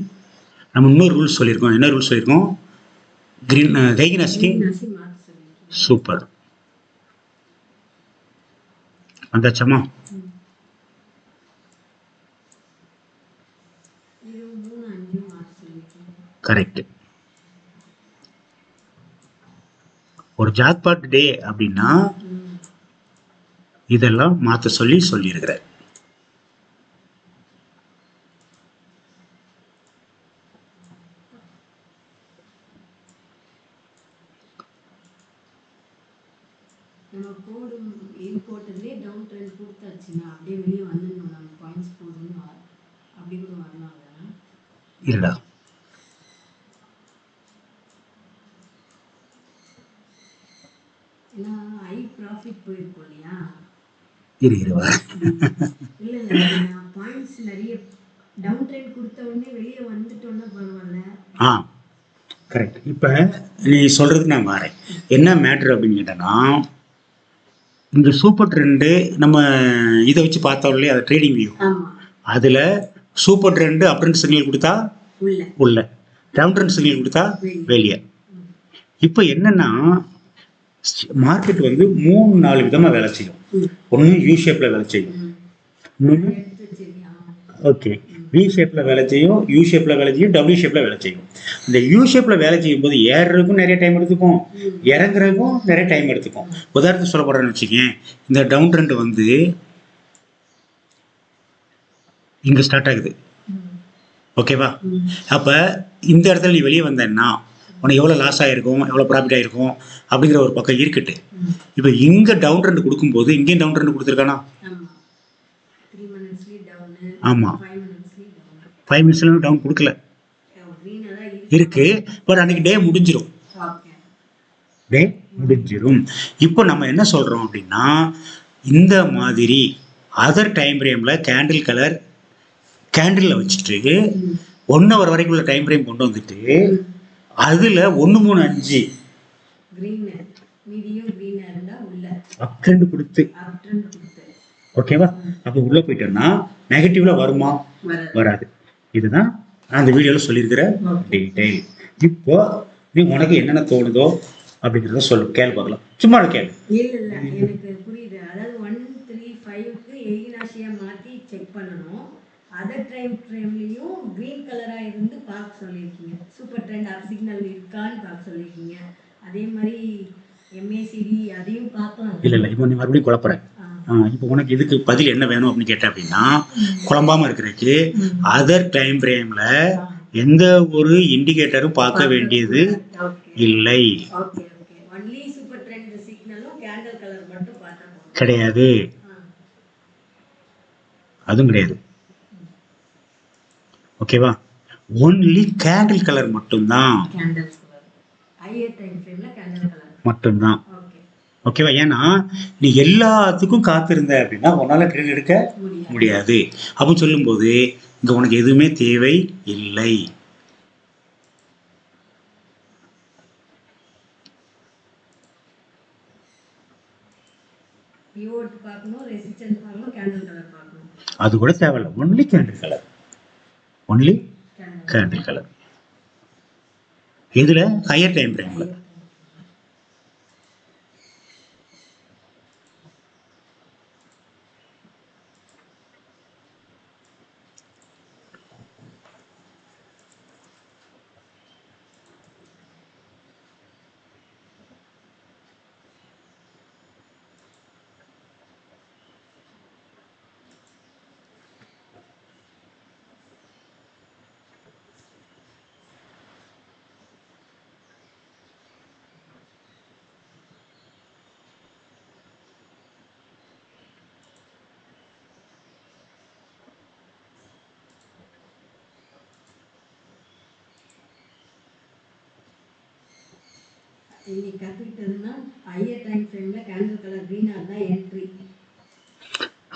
Speaker 1: நம்ம இன்னொரு ரூல்ஸ் சொல்லியிருக்கோம். என்ன ரூல்ஸ் சொல்லியிருக்கோம்? கிரீன் கைகினாசிக்கு சூப்பர். வந்தாச்சம்மா? கரெக்ட். ஒரு ஜாக்பாட் டே அப்படின்னா இதெல்லாம் மாற்ற சொல்லியிருக்கிறேன்.
Speaker 2: நம்ம கோடு இது போட்டதுலேயே டவுன் ட்ரெண்ட் கொடுத்தாச்சுன்னா அப்படியே வெளியே வந்துடணும். நம்ம பாயிண்ட்ஸ் போடணும், அப்படி கூட வரலாம்.
Speaker 1: இல்லடா,
Speaker 2: ஏன்னா ஹை ப்ராஃபிட் போயிருக்கோம் இல்லையா?
Speaker 1: இருவா
Speaker 2: இல்லை இல்லை, பாயிண்ட்ஸ் நிறைய டவுன் ட்ரெண்ட் கொடுத்த உடனே வெளியே வந்துட்டோன்னா பரவாயில்ல.
Speaker 1: கரெக்ட். இப்போ நீ சொல்கிறதுக்கு நான் வரேன். என்ன மேட்ரு அப்படின்னு கேட்டேன்னா, இந்த சூப்பர் ட்ரெண்டு நம்ம இதை வச்சு பார்த்தோம் இல்லையா, அது ட்ரேடிங் வியூ. அதில் சூப்பர் ட்ரெண்டு அப் ட்ரெண்ட் சிக்னல் கொடுத்தா உள்ள, டவுன் ட்ரெண்ட் சிக்னல் கொடுத்தா வெளியே. இப்போ என்னன்னா, மார்க்கெட் வந்து 3-4 விதமாக வேலை செய்யும். ஒன்று யூ ஷேப்பில் வேலை செய்யும், இன்னொன்று ஓகே வி ஷேப்பில் வேலை செய்யும், யூ ஷேப்பில் வேலை செய்யும், டபிள்யூ ஷேப்பில் வேலை செய்யும். இந்த யூ ஷேப்பில் வேலை செய்யும் போது ஏறுறதுக்கும் நிறைய டைம் எடுத்துக்கும், இறங்குறதுக்கும் நிறைய டைம் எடுத்துக்கும். உதாரணத்துக்கு சொல்ல போகிறேன்னு வச்சுக்கேன், இந்த டவுன் ட்ரெண்ட் வந்து இங்கே ஸ்டார்ட் ஆகுது, ஓகேவா? அப்போ இந்த இடத்துல நீ வெளியே வந்தேன்னா உனக்கு எவ்வளோ லாஸ் ஆகிருக்கும், எவ்வளோ ப்ராஃபிட் ஆகிருக்கும் அப்படிங்கிற ஒரு பக்கம் இருக்கட்டு. இப்போ இங்கே டவுன் ட்ரெண்ட் கொடுக்கும்போது இங்கேயும் டவுன் ட்ரெண்ட் கொடுத்துருக்கானா? ஆமாம், 5 மினிட்ஸ்ல டவுன் கொடுக்கல, இருக்கு. பட் அன்னைக்கு டே முடிஞ்சிடும், டே முடிஞ்சிடும். இப்போ நம்ம என்ன சொல்றோம் அப்படின்னா, இந்த மாதிரி அதர் டைம் ஃப்ரேம்ல கேண்டில் கலர் கேண்டில்ல வச்சுட்டு 1 hour வரைக்கும் உள்ள டைம் ஃப்ரேம் கொண்டு வந்துட்டு அதுல 1 3 5 அப்ட்ரெண்ட் கொடுத்து, ஓகேவா? அப்ப உள்ள போயிட்டோம்னா நெகட்டிவ்ல வருமா? வராது. இதுதான் அந்த வீடியோல சொல்லியிருக்கிற டீடைல். இப்போ நீ உனக்கு என்னென்ன தோணுதோ அப்படிங்கிறத சொல்லு, கேள்வி பார்க்கலாம். சும்மா கேள்வி.
Speaker 2: இல்ல எனக்கு புரியுது. அதாவது 135க்கு எயினாஷியா மாத்தி செக் பண்ணனும். அதர் டைம் ஃப்ரேம்லயும் கிரீன் கலரா இருந்து பார்க்க சொல்லிருக்கீங்க. சூப்பர் ட்ரெண்ட் அப் சிக்னல் இருக்கான்னு பார்க்க சொல்லிருக்கீங்க. அதே மாதிரி MACD அதையும் பார்க்கலாம்.
Speaker 1: இல்ல இப்போ நீ மறுபடியும் குழப்பற. இப்போ உனக்கு இதுக்கு பதில் என்ன வேணும் அப்படின்னு கேட்ட அப்படின்னா, குழம்பாம இருக்கிறதுக்கு அதர் டைம் ஃப்ரேம்ல எந்த ஒரு இண்டிகேட்டரும் பார்க்க வேண்டியது இல்லை. கிடையாது, அதுவும் கிடையாது. ஓகேவா? ஒன்லி கேண்டில் கலர் மட்டும்தான், மட்டும்தான். ஓகேவா? ஏன்னா நீ எல்லாத்துக்கும் காத்திருந்த அப்படின்னா உன்னால ட்ரெண்ட் எடுக்க முடியாது. அப்படின்னு சொல்லும்போது இங்க உனக்கு எதுவுமே தேவை இல்லை. அது கூட தேவையில்லை, only candle colour, only candle colour. இதுல ஹையர் டைம் ஃப்ரேம்ல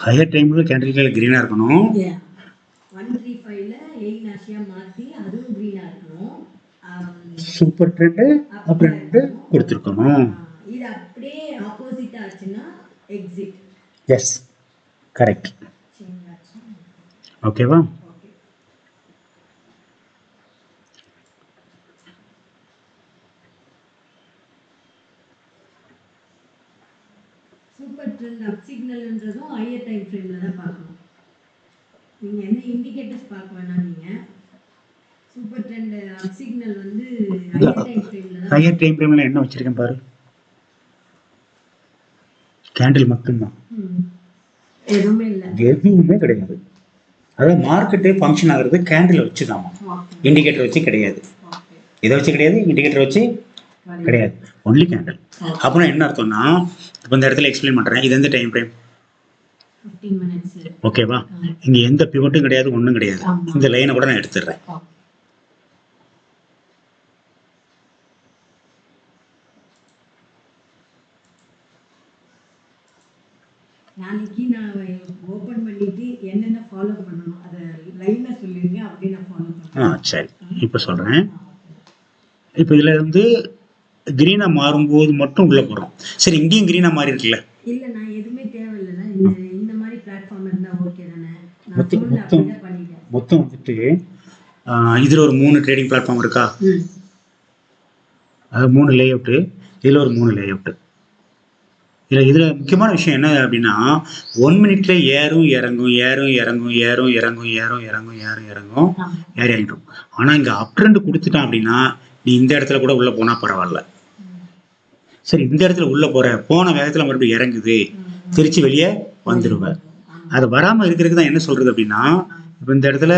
Speaker 1: ஹையர் டைம்ல கேண்டில் கலர் கிரீனா இருக்கணும்.
Speaker 2: 135ல எயினாஷியா மாத்தி அதுவும் கிரீனா இருக்கணும்.
Speaker 1: சூப்பர் ட்ரெண்ட் அப்படினு கொடுத்திருக்கணும்.
Speaker 2: இது அப்படியே ஆப்போசிட் ஆச்சுன்னா எக்ஸிட்.
Speaker 1: Yes, correct. ஓகேவா?
Speaker 2: சூப்பர் ட்ரெண்ட் அப் சிக்னல்ன்றதும் ஹையர் டைம் ஃப்ரேம்ல தான் பார்க்கணும். நீங்க என்ன இண்டிகேட்டர்ஸ் பார்க்க வேணாம். நீங்க சூப்பர் ட்ரெண்ட் அப் சிக்னல் வந்து ஹையர் டைம் ஃப்ரேம்ல தான்.
Speaker 1: ஹையர் டைம் ஃப்ரேம்ல என்ன வச்சிருக்கேன் பாரு, கேண்டில் மட்டும்தான்,
Speaker 2: எதுவுமே இல்ல,
Speaker 1: எதுவுமே கிடையாது. அதாவது மார்க்கெட்டே ஃபங்க்ஷன் ஆகுறது கேண்டில் வச்சு தான், இண்டிகேட்டர் வச்சு கிடையாது. இதை வச்சு கிடையாது, இண்டிகேட்டர் வச்சு கிடையாது, ஒன்லி கேண்டில். அப்படின்னா என்ன அர்த்தம்னா, இப்போ இந்த இடத்துல எக்ஸ்பிளைன் பண்றேன். இது எந்த டைம் ஃப்ரேம்?
Speaker 2: 15 minutes.
Speaker 1: ஓகேவா? இங்க எந்த பிவட்டும் கிடையாது, ஒன்றும் கிடையாது. இந்த லைனை கூட நான் எடுத்துடுறேன்.
Speaker 2: நாளைக்கு நான் ஓபன் பண்ணிட்டு என்னென்ன ஃபாலோ பண்ணனும் அத லைனா சொல்லுங்க, அப்படியே நான் ஃபாலோ பண்றேன்.
Speaker 1: சரி, இப்போ சொல்றேன். இப்போ இதுல வந்து கிரீனா மாறும்போது மட்டும் உள்ள போறோம். சரி, இங்கேயும் கிரீனா மாறி இருக்குல்ல?
Speaker 2: இல்ல, நான் எதுவுமே தேவையில்லை. இந்த மாதிரி பிளாட்ஃபார்ம் இருந்தா ஓகே தானே?
Speaker 1: மொத்தம் வந்துட்டு இதுல ஒரு 3 ட்ரேடிங் பிளாட்ஃபார்ம் இருக்கா? அது 3 லே அவுட், இதுல ஒரு 3 லே அவுட். இதில் முக்கியமான விஷயம் என்ன அப்படின்னா 1 மினிட்ல ஏறும் இறங்கும் ஏறும் இறங்கும் ஏறும் இறங்கும் ஏறும் இறங்கும் ஏறும் இறங்கும் ஏறி இறங்கிடும். ஆனால் இங்கே அப் ட்ரெண்ட் கொடுத்துட்டான் அப்படின்னா நீ இந்த இடத்துல கூட உள்ளே போனால் பரவாயில்ல. சரி, இந்த இடத்துல உள்ளே போன வேகத்தில் மறுபடியும் இறங்குது, திருச்சி வெளியே வந்துடுவேன். அது வராமல் இருக்கிறதுக்கு தான் என்ன சொல்கிறது அப்படின்னா, இப்போ இந்த இடத்துல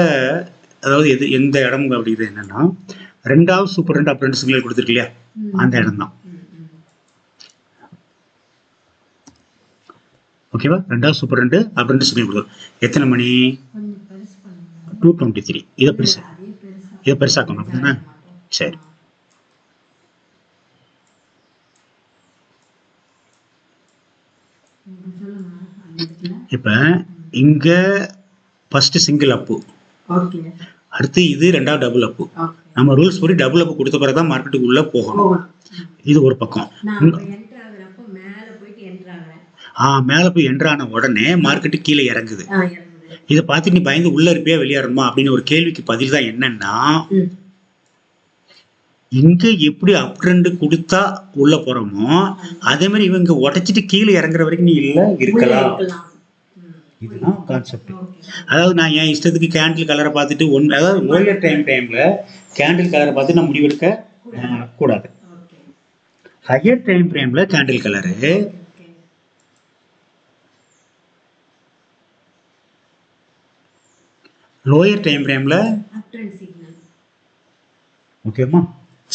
Speaker 1: அதாவது எந்த இடம் அப்படிங்கிறது என்னன்னா, 2வது சூப்பர் 2 அப் ட்ரெண்ட் சிக்னல் கொடுத்துருக்கு இல்லையா, அந்த இடம் தான். ஓகேவா? 2வது சூப்பர் 2 அப் ட்ரெண்ட் சிக்னல் கொடுத்துரும். எத்தனை மணி? 2:23. இதை பெருசாக்கணும் அப்படின்னா சரி. இப்ப இங்க ஃபர்ஸ்ட் சிங்கிள் அப்பு, அடுத்து இது 2வது டபுள் அப்பு. நம்ம ரூல்ஸ் படி டபுள் அப்பு கொடுத்த பிறகு தான் மார்க்கெட்டுக்கு உள்ள போகணும். இது ஒரு பக்கம். மேல போய் என்ட்ரான உடனே மார்க்கெட்டு கீழே இறங்குது. இதை பார்த்து நீ பயந்து உள்ள இருப்பியா வெளியேறணுமா அப்படின்னு ஒரு கேள்விக்கு பதில் தான் என்னன்னா, இங்க எப்படி அப் ட்ரெண்ட் கொடுத்தா உள்ள போறோமோ அதே மாதிரி இவங்க உடைச்சிட்டு கீழே இறங்குற வரைக்கும் நீ இல்ல இருக்கலாம். இதுதான் கான்செப்ட். அதாவது நான் என் இஷ்டத்துக்கு கேண்டில் கலரை பார்த்துட்டு அதாவது லோயர் டைம்ல கேண்டில் கலரை பார்த்து நான் முடிவெடுக்க கூடாது. ஹையர் டைம் ஃப்ரேம்ல கேண்டில் கலரு, லோயர் டைம் ஃப்ரேம்ல ஓகேமா.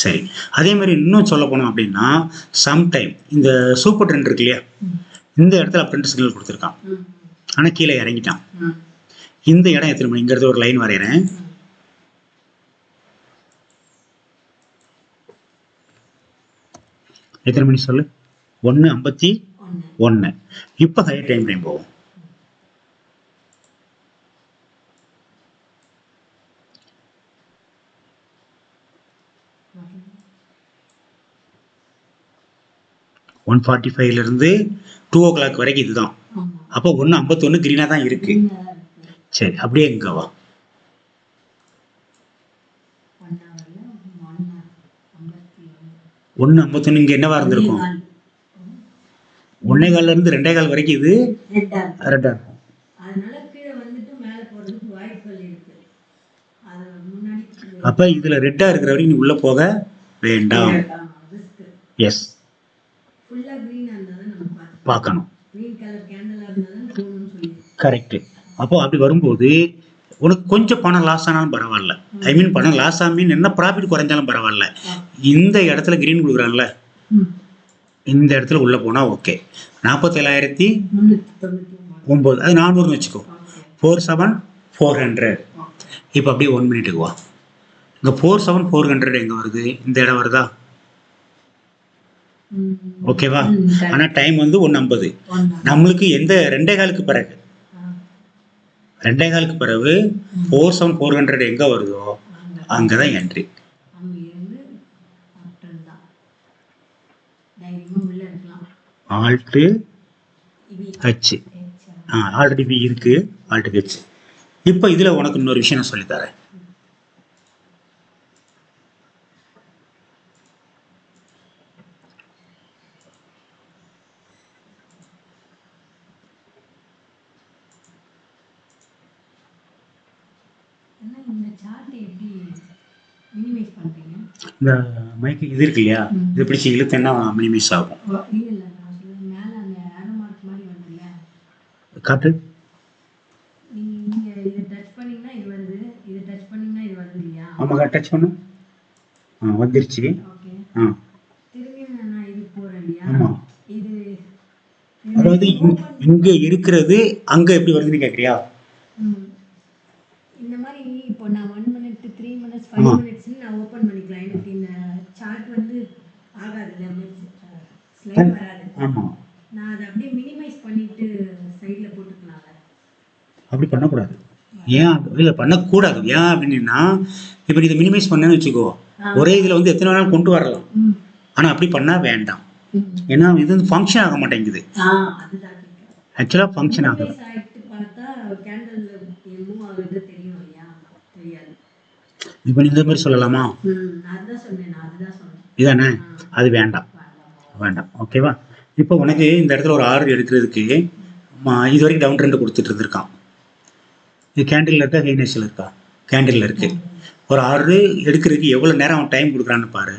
Speaker 1: சரி, அதே மாதிரி இன்னும் சொல்ல போனோம் அப்படின்னா சம்டைம் இந்த சூப்பர் ட்ரெண்ட் இருக்கு இல்லையா, இந்த இடத்துல ட்ரெண்ட் சிக்னல் கொடுத்துருக்கான், ஆனால் கீழே இறங்கிட்டான். இந்த இடம் எத்தனை மணி? இங்க ஒரு லைன் வரைகிறேன். எத்தனை மணி சொல்லு? 1:51. இப்போ ஹையர் டைம் ஃப்ரேம் போகும். ஒன் 1:45 இருந்து 2 o'clock வரைக்கும் இதுதான். அப்போ 1:51 கிரீனா தான் இருக்கு. சரி, அப்படியே இங்க வா. 1:51 இங்க என்னவா இருந்திருக்கும்? 1:15 இருந்து 2:15 வரைக்கும் இது ரெட்டா இருக்கும். அப்ப இதுல ரெட்டா இருக்கிற வரைக்கும் நீ உள்ள போக வேண்டாம். எஸ், பார்க்கணும். கரெக்ட். அப்போ அப்படி வரும்போது உனக்கு கொஞ்சம் பணம் லாஸ் ஆனாலும் பரவாயில்ல. ஐ மீன் பணம் லாஸ் மீன் என்ன ப்ராஃபிட் குறைஞ்சாலும் பரவாயில்ல. இந்த இடத்துல கிரீன் கொடுக்குறாங்கல்ல, இந்த இடத்துல உள்ள போனா ஓகே. 47,009 அது 400 வச்சுக்கோ. 47,400. இப்போ அப்படியே 1 மினிட்டுக்கு வா. இங்க 47,400 எங்க வருது? இந்த இடம் வருதா? ஓகேவா? ஆனா டைம் வந்து 1:50. நம்மளுக்கு எந்த 2:15 பிறகு 2:15 பிறகு 47,400 எங்க வருதோ அங்கதான் entry. Alt H, already B இருக்கு, ஆல்ட் ஹச். இப்போ இதுல உனக்கு இன்னொரு விஷயம் நான் சொல்லித்தரேன். இந்த மைக்கு இது இருக்கு இல்லையா, இது பிடிச்சி இழுத்தேன்னா மினிமைஸ் ஆகும். காட்டு. ஆமா, டச் பண்ணு. வந்துருச்சு. ஆமா, அதாவது இங்க இருக்கிறது அங்க எப்படி வருதுன்னு கேக்குறியா?
Speaker 2: இந்த மாதிரி இப்போ நான் 1 minute 3 minutes 5 minutes நான் ஓபன் பண்ணிக்கலாம். எனக்கு இந்த சார்ட் வந்து ஆகாதுல, ஸ்லைட் வராது.
Speaker 1: ஆமா,
Speaker 2: நான் அதை அப்படியே மினிமைஸ் பண்ணிட்டு சைடுல போட்டுக்கலாம்ல.
Speaker 1: அப்படி பண்ணக்கூடாது. ஏன் இல்ல பண்ணக்கூடாது? ஏன் அப்படின்னா இப்போ இதை மினிமைஸ் பண்ணேன்னு வச்சுக்கோ, ஒரே இதுல வந்து எத்தனை வேணாலும் கொண்டு வரலாம். ஆனா அப்படி பண்ணா வேண்டாம். ஏன்னா இது வந்து ஃபங்க்ஷன் ஆக மாட்டேங்குது. ஆக்சுவலா ஃபங்க்ஷன் ஆகுது. இப்போ இந்த மாதிரி சொல்லலாமா? இதானே, அது வேண்டாம் வேண்டாம். ஓகேவா? இப்போ உனக்கு இந்த இடத்துல ஒரு ஆர்டர் எடுக்கிறதுக்கு இது வரைக்கும் டவுன் ட்ரெண்ட் கொடுத்துட்டு இருந்திருக்கான். இது கேண்டில் இருக்கா ஹெய்னேஷில் இருக்கா? கேண்டில் இருக்கு. ஒரு ஆர்டர் எடுக்கிறதுக்கு எவ்வளோ நேரம் அவன் டைம் கொடுக்குறான்னு பாரு.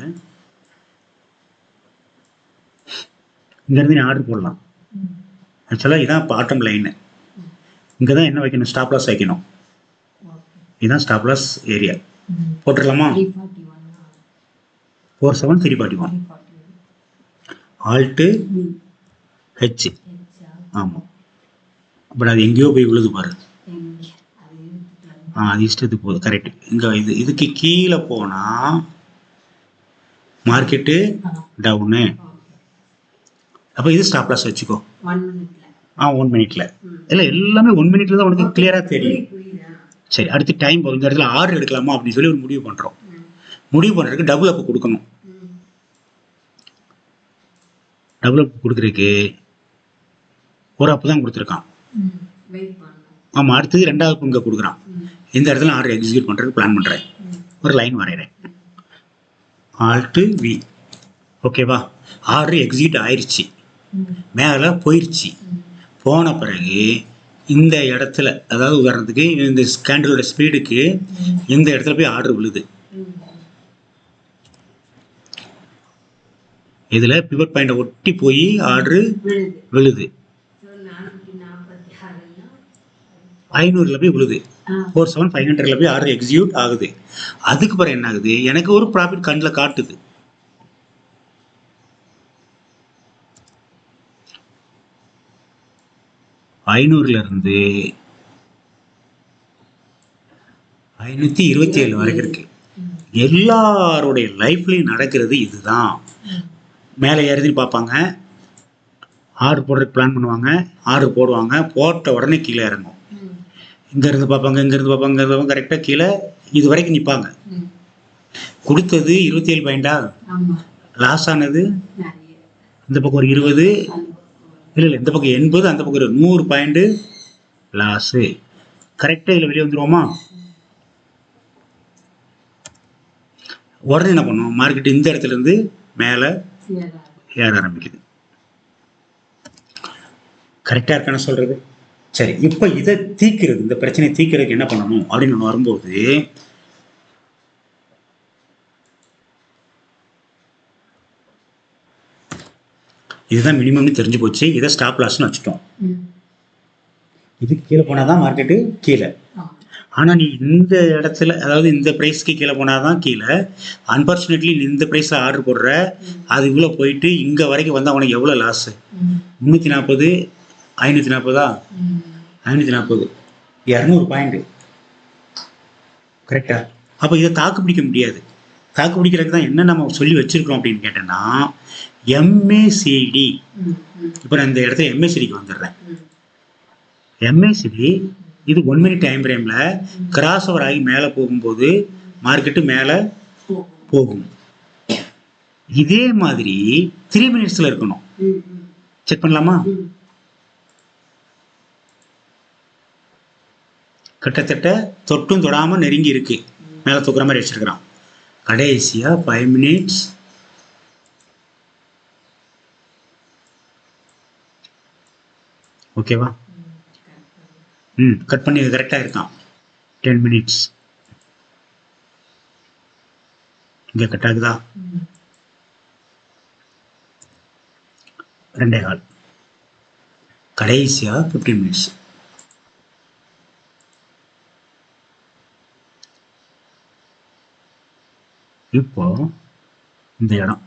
Speaker 1: இங்கேருந்து நீ ஆர்டர் போடலாம். ஆக்சுவலாக இதான் பாட்டம் லைனு. இங்கே தான் என்ன வைக்கணும்? ஸ்டாப் லாஸ் வைக்கணும். இதுதான் ஸ்டாப் லாஸ் ஏரியா. போட்டுடலாமா? 47341 ஆல்ட்டு ஹெச். ஆமாம், பட் அது எங்கேயோ போய் விழுது பாரு. அது இஷ்டத்துக்கு போகுது. கரெக்ட். இங்கே இதுக்கு கீழே போனால் மார்க்கெட்டு டவுனு. அப்போ இது ஸ்டாப் லாஸ் வச்சுக்கோ. 1 மினிட்ல. இல்லை, எல்லாமே 1 மினிட்ல தான் உனக்கு கிளியராக தெரியும். சரி, அடுத்து டைம் போகும். இந்த இடத்துல ஆர்டர் எடுக்கலாமா அப்படின்னு சொல்லி ஒரு முடிவு பண்ணுறோம். முடிவு பண்ணுறதுக்கு டபுள் அப் கொடுக்கணும். டபுள் அப் கொடுக்குறதுக்கு ஒரு அப்பு தான் கொடுத்துருக்கான். ஆமாம், அடுத்தது 2வது அப்பு இங்கே கொடுக்குறான். இந்த இடத்துல ஆர்டர் எக்ஸிக்யூட் பண்ணுறதுக்கு பிளான் பண்ணுறேன். ஒரு லைன் வரைகிறேன். Alt V. ஓகேவா? ஆர்டர் எக்ஸிக்யூட் ஆயிடுச்சு, மேலே போயிடுச்சு. போன பிறகு இந்த இடத்துல, அதாவது உதாரணத்துக்கு இந்த கேண்டிலோட ஸ்பீடுக்கு இந்த இடத்துல போய் ஆர்டர் விழுது. இதில் பிவட் பாயிண்டை ஒட்டி போய் ஆர்டரு விழுது. 500ல் போய் விழுது. 47500ல் போய் ஆர்டர் எக்ஸிக்யூட் ஆகுது. அதுக்கு பிறகு என்ன ஆகுது? எனக்கு ஒரு ப்ராஃபிட் கண்ணில் காட்டுது. ஐநூறுலேருந்து 527 வரைக்கும் இருக்கு. எல்லாருடைய லைஃப்லையும் நடக்கிறது இதுதான். மேலே ஏறின்னு பார்ப்பாங்க, ஆர்டர் போடுறதுக்கு பிளான் பண்ணுவாங்க, ஆர்டர் போடுவாங்க, போட்ட உடனே கீழே இறங்கும். இங்கேருந்து பார்ப்பாங்க, இங்கேருந்து பார்ப்பாங்க, கரெக்டாக கீழே இது வரைக்கும் நிற்பாங்க. கொடுத்தது 27 பாயிண்டா, லாஸ் ஆனது இந்த பக்கம் ஒரு 20, இல்லை இந்த பக்கம் 80, அந்த பக்கம் ஒரு 100 பாயிண்ட் லாஸு. கரெக்டாக இதில் வெளியே வந்துடுவோமா? உடனே என்ன பண்ணுவோம்? மார்க்கெட் இந்த இடத்துல இருந்து மேலே ஏற ஆரம்பிக்குது. கரெக்டாக இருக்கான்னு சொல்கிறது? சரி, இப்போ இதை தீர்க்கிறது, இந்த பிரச்சனையை தீர்க்கிறதுக்கு என்ன பண்ணணும் அப்படின்னு வரும்போது, இதுதான் மினிமம்னு தெரிஞ்சு போச்சு. இதை ஸ்டாப் லாஸ்ன்னு வச்சுட்டோம். இதுக்கு கீழே போனால் தான் மார்க்கெட்டு கீழே. ஆனால் நீ இந்த இடத்துல, அதாவது இந்த ப்ரைஸ்க்கு கீழே போனால் தான் கீழே. அன்ஃபார்ச்சுனேட்லி நீ இந்த ப்ரைஸில் ஆர்டர் போடுற, அது இவ்வளோ போயிட்டு இங்கே வரைக்கும் வந்தால் உனக்கு எவ்வளோ லாஸு? 340, 540, 540, 200 பாயிண்ட். கரெக்டா? அப்போ இதை தாக்கு பிடிக்க முடியாது. தாக்கு பிடிக்கிறதுக்கு தான் என்ன நம்ம சொல்லி வச்சிருக்கிறோம் அப்படின்னு கேட்டேன்னா, எம்ஏசிடி. இப்போ நான் இந்த இடத்துல எம்ஏசிடிக்கு வந்துடுறேன். எம்ஏசிடி இது 1 மினிட் டைம் ஃப்ரேமில் கிராஸ் ஓவர் ஆகி மேலே போகும்போது மார்க்கெட்டு மேலே போகும். இதே மாதிரி 3 மினிட்ஸில் இருக்கணும். செக் பண்ணலாமா? கிட்டத்தட்ட தொட்டும் தொடாமல் நெருங்கி இருக்கு. மேலே தூக்குற மாதிரி வச்சிருக்கிறான். கடைசியாக 5 மினிட்ஸ். ஓகேவா? கட் பண்ணி கரெக்டாக இருக்கான். 10 மினிட்ஸ் இங்கே கட் ஆகுதா? 2.25. கடைசியாக 15 மினிட்ஸ். இப்போ இந்த இடம்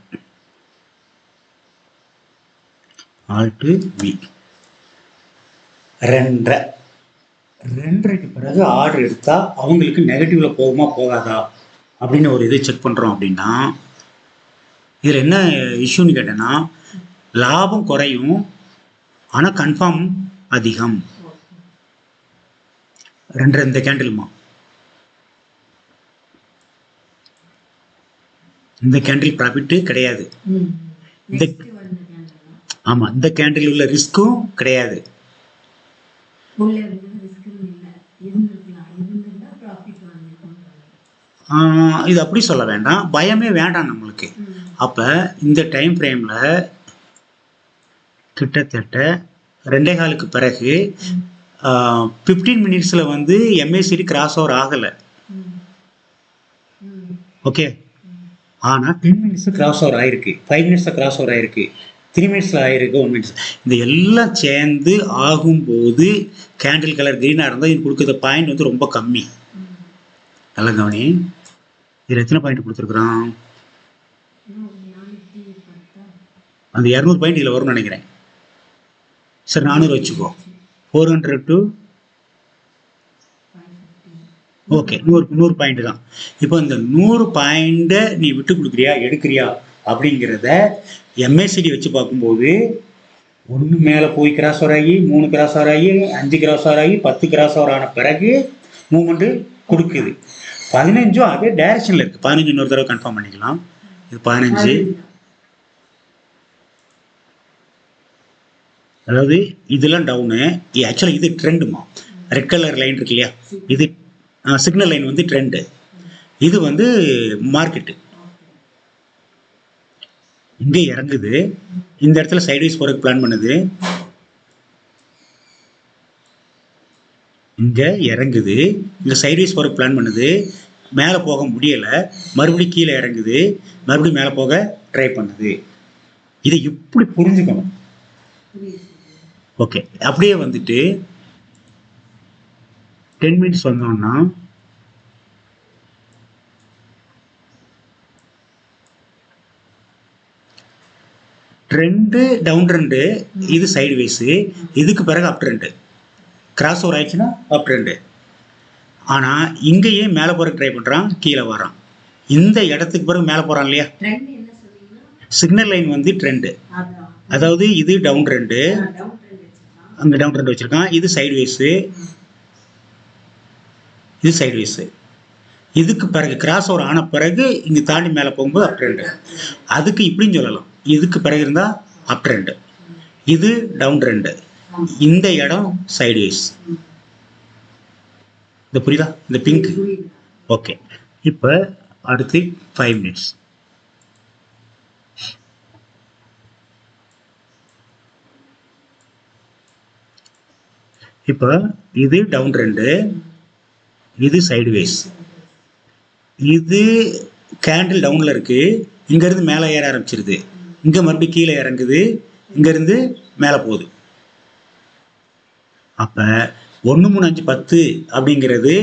Speaker 1: ஆல்ட்டு வி 2.5க்கு பிறகு ஆர்டர் எடுத்தா அவங்களுக்கு நெகட்டிவ்ல போகுமா போகாதா அப்படின்னு ஒரு இதை செக் பண்றோம். அப்படின்னா இதுல என்ன இஷ்யூன்னு கேட்டேன்னா, லாபம் குறையும் ஆனா கன்ஃபார்ம் அதிகம். 2 இந்த கேண்டிலுமா, இந்த கேண்டில் ப்ராஃபிட் கிடையாது. இந்த ஆமா, இந்த கேண்டில் உள்ள ரிஸ்க்கும் கிடையாது. இது அப்படி சொல்ல வேண்டாம், பயமே வேண்டாம் நம்மளுக்கு. அப்ப இந்த டைம் ஃப்ரேம்ல கிட்டத்தட்ட 2.25க்கு பிறகு 15 மினிட்ஸில் வந்து MACD கிராஸ் ஓவர் ஆகலை. ஓகே, ஆனால் 10 மினிட்ஸ் கிராஸ் ஓவர் ஆயிருக்கு, 5 மினிட்ஸில் கிராஸ் ஓவர் ஆயிருக்கு, 3 மினிட்ஸில் ஆயிருக்கு, 1 மினிட்ஸ். இந்த எல்லாம் சேர்ந்து ஆகும்போது கேண்டில் கலர் க்ரீனாக இருந்தால் இது கொடுக்குற பாயிண்ட் வந்து ரொம்ப கம்மி. நல்ல கவனி, இதில் எத்தனை பாயிண்ட் கொடுத்துருக்குறான்? அந்த 200 பாயிண்ட் இதில் வரும்னு நினைக்கிறேன். சரி, 400 வச்சுக்கோ. 400 to ஓகே, 100 பாயிண்ட் தான். இப்போ இந்த 100 பாயிண்ட்டை நீ விட்டு கொடுக்குறியா எடுக்கிறியா அப்படிங்கிறத MACD வச்சு பார்க்கும்போது 1 மேலே போய் கிராஸ் ஓவர் ஆகி 3 கிராஸ் ஓவர் ஆகி 5 கிராஸ் ஓவர் ஆகி 10 கிராஸ் ஓவர் ஆன பிறகு மூவ்மெண்ட்டு கொடுக்குது. 15ம் அதே டைரக்ஷனில் இருக்குது. 15 இன்னொரு தடவை கன்ஃபார்ம் பண்ணிக்கலாம். இது 15. அதாவது இதெல்லாம் டவுனு. ஆக்சுவலாக இது ட்ரெண்டுமா. ரெட் கலர் லைன் இருக்கு இல்லையா, இது சிக்னல் லைன் வந்து ட்ரெண்டு, இது வந்து மார்க்கெட்டு. இங்கே இறங்குது, இந்த இடத்துல சைட்வைஸ் போகிறதுக்கு பிளான் பண்ணுது, இங்கே இறங்குது, இங்கே சைட்வைஸ் போகிறதுக்கு பிளான் பண்ணுது, மேலே போக முடியலை, மறுபடியும் கீழே இறங்குது, மறுபடியும் மேலே போக ட்ரை பண்ணுது. இதை இப்படி புரிஞ்சுக்கணும். ஓகே, அப்படியே வந்துட்டு 10 மினிட்ஸ் வந்தோம்னா ட்ரெண்டு டவுன் ட்ரெண்டு, இது சைடு வேஸு, இதுக்கு பிறகு அப் ட்ரெண்டு. கிராஸ் ஓவர் ஆயிடுச்சுன்னா அப் ட்ரெண்டு. ஆனால் இங்கேயே மேலே போகிற ட்ரை பண்ணுறான், கீழே வரான். இந்த இடத்துக்கு பிறகு மேலே போகிறான் இல்லையா, சிக்னல் லைன் வந்து ட்ரெண்டு. அதாவது இது டவுன் ட்ரெண்டு, அங்கே டவுன் ட்ரெண்ட் வச்சுருக்கான், இது சைடு வேஸு, இது சைடு வேஸு. இதுக்கு பிறகு கிராஸ் ஓவர் ஆன பிறகு இங்கே தாண்டி மேலே போகும்போது அப் ட்ரெண்டு. அதுக்கு இப்படின்னு சொல்லலாம், இதுக்கு பிறகு இருந்தால் அப் ட்ரெண்டு, இது டவுன் ட்ரெண்டு, இந்த இடம் சைடு வேஸ். இந்த புரியுதா, இந்த பிங்க்? ஓகே, இப்போ அடுத்து 5 மினிட்ஸ். இப்போ இது டவுன் ட்ரெண்டு, இது சைடு வேஸ், இது கேண்டில் டவுனில் இருக்குது, இங்கேருந்து மேலே ஏற ஆரம்பிச்சிருது, இங்கே மறுபடியும் கீழே இறங்குது, இங்கேருந்து மேலே போகுது. அப்போ 1 3 5 10 அப்படிங்கிறது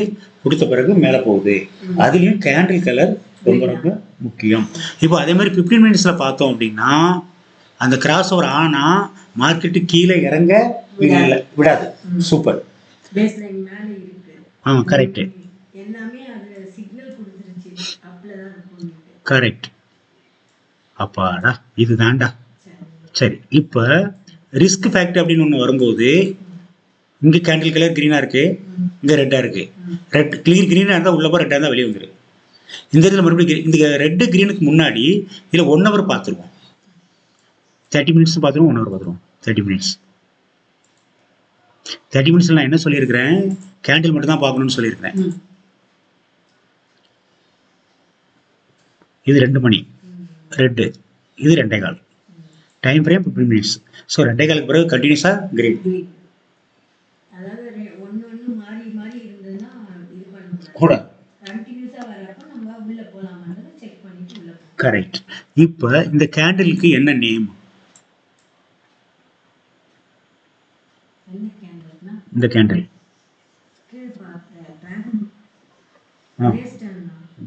Speaker 1: கொடுத்த பிறகு மேலே போகுது. அதுலேயும் கேண்டில் கலர் ரொம்ப ரொம்ப முக்கியம். இப்போ அதே மாதிரி 15 மினிட்ஸில் பார்த்தோம் அப்படின்னா அந்த கிராஸ் ஓவர் ஆனால் மார்க்கெட்டு கீழே இறங்க விடாது. சூப்பர். ஆமாம், கரெக்டு. கரெக்ட். அப்பாடா, இதுதான்டா. சரி, இப்போ ரிஸ்க் ஃபேக்டர் அப்படின்னு ஒன்று வரும்போது இங்கே கேண்டில் கலர் க்ரீனாக இருக்குது, இங்கே ரெட்டாக இருக்குது. ரெட் கிளியர் க்ரீனாக இருந்தால் உள்ளே போய் ரெட்டாக இருந்தால் வெளியே வந்துடும். இந்த இடத்துல மறுபடியும் இந்த ரெட்டு க்ரீனுக்கு முன்னாடி இதில் 1 ஹவர் பார்த்துருவோம், 30 மினிட்ஸ் பார்த்துருவோம், 1 ஹவர் பார்த்துருவோம். 30 மினிட்ஸ் 30 மினிட்ஸில் நான் என்ன சொல்லியிருக்கிறேன், கேண்டில் மட்டும் தான் பார்க்கணும்னு சொல்லியிருக்கிறேன். இது 2 மணி ரெட்டு, இது 2.25. Time frame 15 minutes. ஸோ 2.25க்கு பிறகு கண்டினியூஸாக கிரீன் கூட. கரெக்ட். இப்போ இந்த கேண்டிலுக்கு என்ன நேம்? இந்த கேண்டில்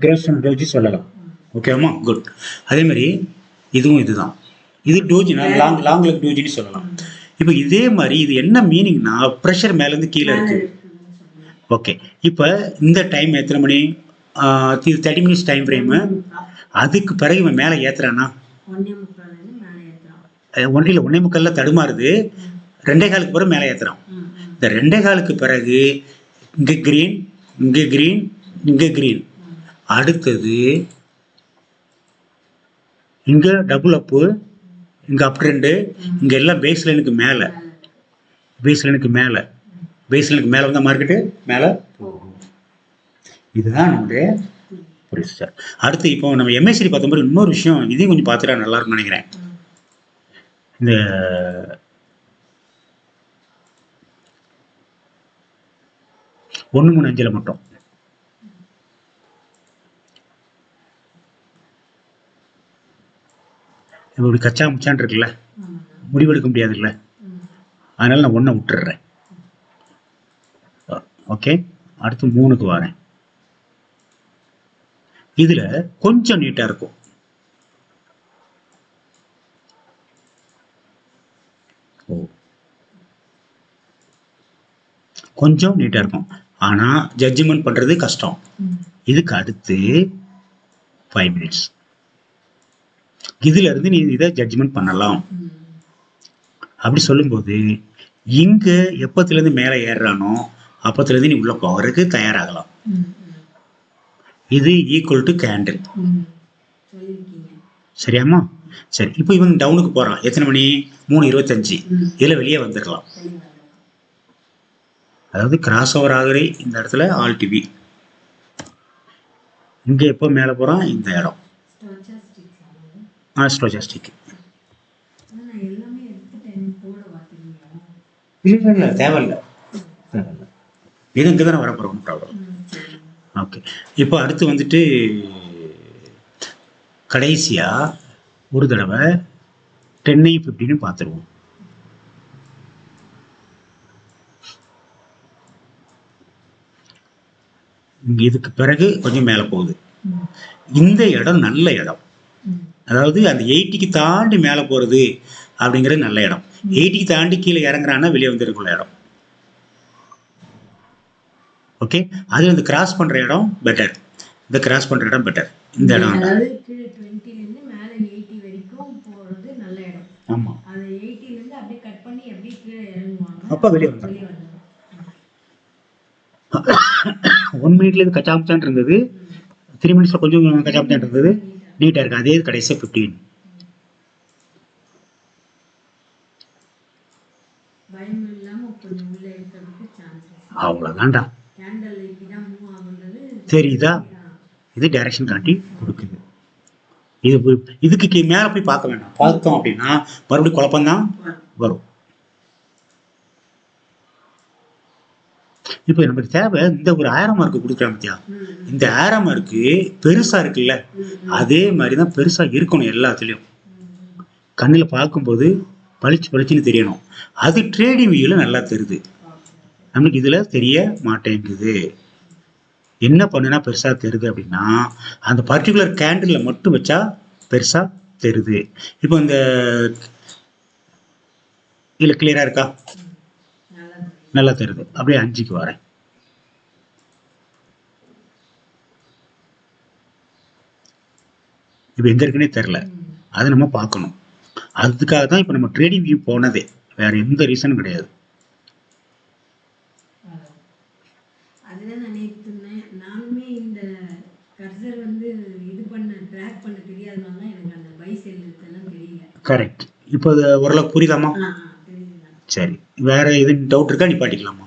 Speaker 1: கிரேஸ்டன் டோஜி சொல்லலாம். ஓகேவா? குட். அதே மாதிரி இதுவும் இதுதான், இது டோஜினா லாங் லெக் டோஜின்னு சொல்லலாம். இப்போ இதே மாதிரி இது என்ன மீனிங்னா ப்ரெஷர் மேலேருந்து கீழே இருக்குது. ஓகே, இப்போ இந்த டைம் எத்தனை மணி? இது 30 மினிட்ஸ் டைம் ஃப்ரேமு. அதுக்கு பிறகு இவன் மேலே ஏற்றுறானா? 1:45 தடுமாறுது, 2.25க்கு பிறகு மேலே ஏற்றுறான். இந்த 2.25க்கு பிறகு இங்கே க்ரீன், இங்கே க்ரீன், இங்கே க்ரீன். அடுத்தது இங்கே டபுள் அப்பு, இங்கே அப் ட்ரெண்டு, இங்கே எல்லாம் பேஸ் லைனுக்கு மேலே, பேஸ் லைனுக்கு மேலே, பேஸ் லைனுக்கு மேலே வந்தால் மார்க்கெட்டு மேலே போகும். இதுதான் நம்முடைய ப்ரொசீஜர். அடுத்து இப்போ நம்ம MACD பார்த்த மாதிரி இன்னொரு விஷயம், இதையும் கொஞ்சம் பார்த்துட்டா நல்லா இருக்கும்னு நினைக்கிறேன். இந்த 1 3 5 மட்டும். இப்படி கச்சா முச்சான் இருக்குல்ல, முடிவெடுக்க முடியாதுல்ல, அதனால நான் 1 விட்டுடுறேன். ஓகே, அடுத்து 3க்கு வரேன். இதுல கொஞ்சம் நீட்டா இருக்கும். கொஞ்சம் நீட்டா இருக்கும், ஆனா ஜட்ஜ்மெண்ட் பண்றது கஷ்டம். இதுக்கு அடுத்து 5 மினிட்ஸ். இதுல இருந்து நீ இதை ஜட்ஜ்மெண்ட் பண்ணலாம். அப்படி சொல்லும்போது இங்க எப்பத்துல இருந்து மேல ஏறுறானோ அப்பத்துல இருந்து நீ உள்ள போறதுக்கு தயாராகலாம். இது ஈக்குவல் டு கேண்டில். சரியாமா? சரி, இப்போ இவன் டவுனுக்கு போறான். எத்தனை மணி? 3:25. இதுல வெளியே வந்துடலாம். அதாவது கிராஸ் ஓவர் ஆகுற இந்த இடத்துல ஆல் டிவி. இங்க எப்போ மேல போறான்? இந்த இடம் ஸ்டோசாஸ்டிக். இல்ல தேவையில்ல, இது இங்க தானே வரப்போறோம். ப்ராப்ளம். ஓகே, இப்போ அடுத்து வந்துட்டு கடைசியா ஒரு தடவை 10:15 பார்த்துருவோம். இதுக்கு பிறகு கொஞ்சம் மேல போகுது. இந்த இடம் நல்ல இடம், அதாவது அந்த 80க்கு தாண்டி மேல போறது அப்படிங்கிறது நல்ல இடம். 80க்கு தாண்டி கீழே இறங்குறான்னா வெளியே வந்துருக்குள்ள இடம். ஓகே, அது வந்து கிராஸ் பண்ற இடம் பெட்டர். இந்த கிராஸ் பண்ற இடம் பெட்டர். இந்த இடம் ஆமா, அப்ப வெளியே வந்துடும். 1 மினிட்ல இது கச்சாமச்சான் இருந்தது, 3 மினிட்ஸ்ல கொஞ்சம் கச்சாமச்சான் இருந்தது, நீட்டா இருக்கு. அதே கடைசியா 15. அவ்வளவுதான்டா. தெரியுதா? இது டைரக்ஷன் காட்டி கொடுக்குது. இதுக்கு மேல போய் பார்க்க வேண்டாம். பார்த்தோம் அப்படின்னா மறுபடியும் குழப்பம்தான் வரும். இப்ப நமக்கு தேவை இந்த ஒரு 1000 மார்க் கொடுக்குறாங்க பத்தியா, இந்த 1000 மார்க்கு பெருசா இருக்குல்ல, அதே மாதிரிதான் பெருசா இருக்கணும் எல்லாத்துலயும். கண்ணுல பார்க்கும்போது பளிச்சு பளிச்சுன்னு தெரியணும். அது ட்ரேடிங் வியூல நல்லா தெரியுது, நமக்கு இதுல தெரிய மாட்டேங்குது. என்ன பண்ணுனா பெருசா தெரியுது அப்படின்னா, அந்த பர்டிகுலர் கேண்டில்ல மட்டும் வச்சா பெருசா தெரியுது. இப்போ இந்த இல்ல கிளியரா இருக்கா? நல்லா தெரியுது. அப்படியே 5க்கு வரேன். இப்ப எங்க இருக்குன்னே தெரியல, அதை நம்ம பார்க்கணும். அதுக்காக தான் இப்ப நம்ம ட்ரேடிங் வியூ போனதே, வேற எந்த ரீசனும் கிடையாது. கரெக்ட். இப்போ ஓரளவுக்கு புரியுதாமா? சரி, வேற எது டவுட் இருக்கா? நிப்பாட்டிக்கலாமா?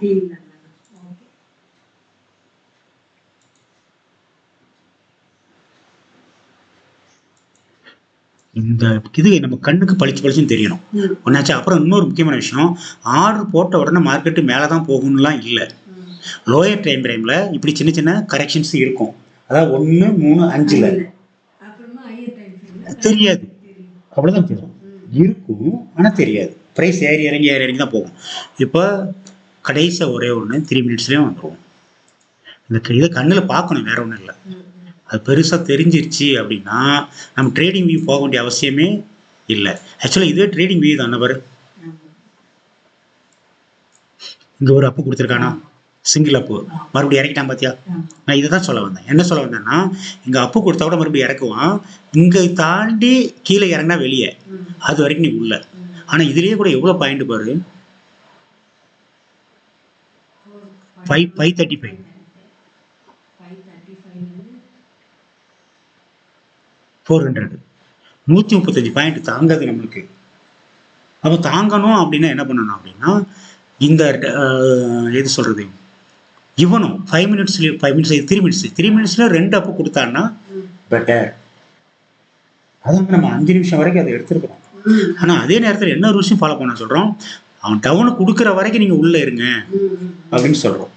Speaker 1: இந்த இது நம்ம கண்ணுக்கு பளிச்சு பளிச்சுன்னு தெரியணும் ஒன்னாச்சு. அப்புறம் இன்னொரு முக்கியமான விஷயம், ஆர்டர் போட்ட உடனே மார்க்கெட்டு மேலதான் போகணும்லாம் இல்லை. லோயர் டைம் ஃப்ரேம்ல இப்படி சின்ன சின்ன கரெக்ஷன்ஸ் இருக்கும். அதாவது 1 3 5ல தெரியாது, அவ்வளவுதான் தெரியும் இருக்கும், ஆனா தெரியாது. பிரைஸ் ஏறி இறங்கி தான் போகும். இப்போ கடைசியா ஒரே ஒன்று 3 மினிட்ஸ்லயும் வந்துடும். இந்த இதை கண்ணுல பார்க்கணும், வேற ஒன்றும் இல்லை. அது பெருசா தெரிஞ்சிருச்சு அப்படின்னா நம்ம ட்ரேடிங் வியூ போக வேண்டிய அவசியமே இல்லை. ஆக்சுவலா இதுவே ட்ரேடிங் வியூ தான். பாரு, இங்க ஒரு அப்பு கொடுத்துருக்கானா, சிங்கிள் அப்பு, மறுபடியும் இறக்கிட்டான் பாத்தியா? நான் இதை தான் சொல்ல வந்தேன். என்ன சொல்ல வந்தேன்னா, இங்க அப்பு கொடுத்தா கூட மறுபடியும் இறக்குவான், இங்க தாண்டி கீழே இறங்கினா வெளியே, அது வரைக்கும் நீ உள்ள. ஆனா இதுலயே கூட எவ்வளவு பாயிண்ட் பாரு, 535 400 135 பாயிண்ட் தாங்காது நம்மளுக்கு. அப்ப தாங்கணும் அப்படின்னா என்ன பண்ணணும் அப்படின்னா, இந்த எது சொல்றது, இவனும் 5 மினிட்ஸ் 3 மினிட்ஸ்ல 2 அப்பு கொடுத்தான்னா பெட்டர். அதான் நம்ம 5 நிமிஷம் வரைக்கும் அதை எடுத்துருக்கோம். ஆனா அதே நேரத்தில் என்ன ஒரு விஷயம் ஃபாலோ பண்ண சொல்றோம், அவன் டவுனு கொடுக்குற வரைக்கும் நீங்க உள்ள இருங்க அப்படின்னு சொல்றோம்.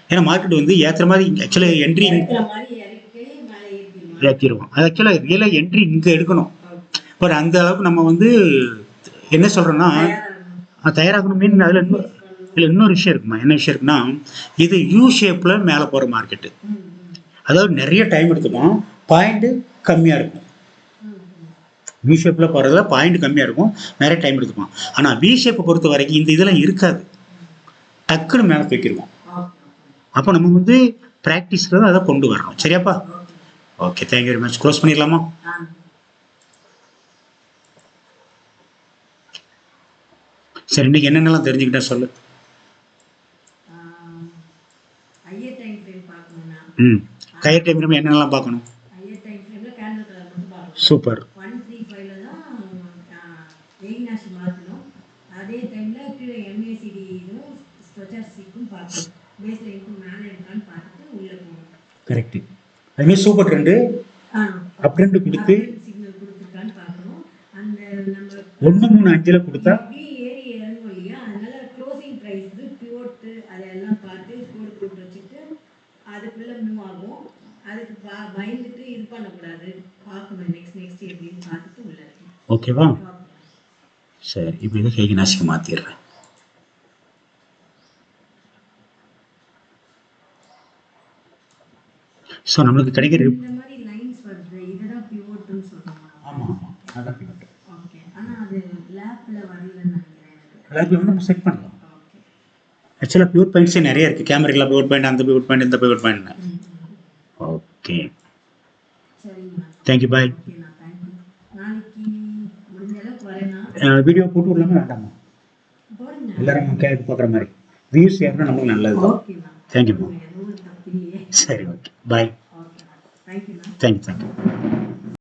Speaker 1: ஏன்னா மார்க்கெட் வந்து ஏற்றுற மாதிரி ஆக்சுவலாக என்ட்ரி
Speaker 2: இருக்கிற மாதிரி இறக்கி மேலே ஏற்றிடுவாங்க.
Speaker 1: ஏற்றிடுவோம். அது ஆக்சுவலாக ரியலாக என்ட்ரி இங்கே எடுக்கணும். பட் அந்த அளவுக்கு நம்ம வந்து என்ன சொல்கிறோன்னா தயாராகணும். மீன் அதில் இன்னொரு விஷயம் இருக்குமா, என்ன விஷயம் இருக்குன்னா, இது யூ ஷேப்பில் மேலே போகிற மார்க்கெட்டு. அதாவது நிறைய டைம் எடுத்துக்கும், பாயிண்ட்டு கம்மியாக இருக்கும். வி ஷேப்பில் போகிறதுல பாயிண்ட் கம்மியாக இருக்கும், நிறைய டைம் எடுத்துக்கும். ஆனால் வி ஷேப்பை பொறுத்த வரைக்கும் இந்த இதெல்லாம் இருக்காது, டக்குன்னு மேலே தூக்கிடுவோம். அப்போ நம்ம வந்து ப்ராக்டிஸில் தான் அதை கொண்டு வரணும். சரியாப்பா? Okay, thank you very much. Close பண்ணிடலாமா? சரி, இன்னைக்கு என்னென்னலாம் தெரிஞ்சுக்கிட்டேன் சொல்லு. கயர் டைம் ஃப்ரேம் என்னென்னலாம் பார்க்கணும்? சூப்பர்.
Speaker 2: 135ல தான் வெயினாஷ் மாற்றணும். அதே டைமில் கீழே எம்ஏசிடி இதுவும் ஸ்டொச்சாஸ்டிக்கும் பார்க்கணும். பேஸ் லைனுக்கும் மேலே இருக்கான்னு பார்த்துட்டு உள்ளே போகணும். கரெக்டு.
Speaker 1: அதுமாதிரி சூப்பர் ட்ரெண்டு அப் ட்ரெண்டு கொடுத்து
Speaker 2: சிக்னல் கொடுத்துருக்கான்னு பார்க்கணும். அந்த நம்ம
Speaker 1: 135ல் கொடுத்தா
Speaker 2: ஏறி இறங்கும் இல்லையா, அதனால க்ளோசிங் ப்ரைஸ் பியூட்டு அதெல்லாம் பார்த்து கோடு போட்டு வச்சுட்டு அதுக்குள்ளே மூவ் ஆகும். அதுக்கு பயந்துட்டு இது பண்ணக்கூடாது, பார்க்கணும். நெக்ஸ்ட் எப்படின்னு பார்த்துட்டு உள்ள இருக்கணும்.
Speaker 1: ஓகேவா? சரி, இப்போ இதை ஹேகினாசிக்கு மாற்றிடுறேன். ஸோ நம்மளுக்கு கிடைக்கிற
Speaker 2: இந்த மாதிரி லைன்ஸ் வருது, இதுதான் பியூட்னு சொல்லுவாங்க.
Speaker 1: ஆமாம் ஆமாம், அதான் பியூட்.
Speaker 2: ஓகே, ஆனால் அது லேப்பில் வரலன்னு நினைக்கிறேன்.
Speaker 1: லேப்பில் வந்து நம்ம செட் பண்ணலாம். ஆக்சுவலாக பியூர் பாயிண்ட்ஸே நிறைய இருக்குது. கேமராவில் பியூர் பாயிண்ட், அந்த பியூர் பாயிண்ட், இந்த பியூர் பாயிண்ட். ஓகே, தேங்க்யூ, பாய். வீடியோ போட்டு விடலாமா வேண்டாமா? எல்லாரும் பார்க்குற மாதிரி வியூஸ் ஏறினா நமக்கு நல்லது. தேங்க்யூ. சரி, ஓகே, பாய். தேங்க்யூ.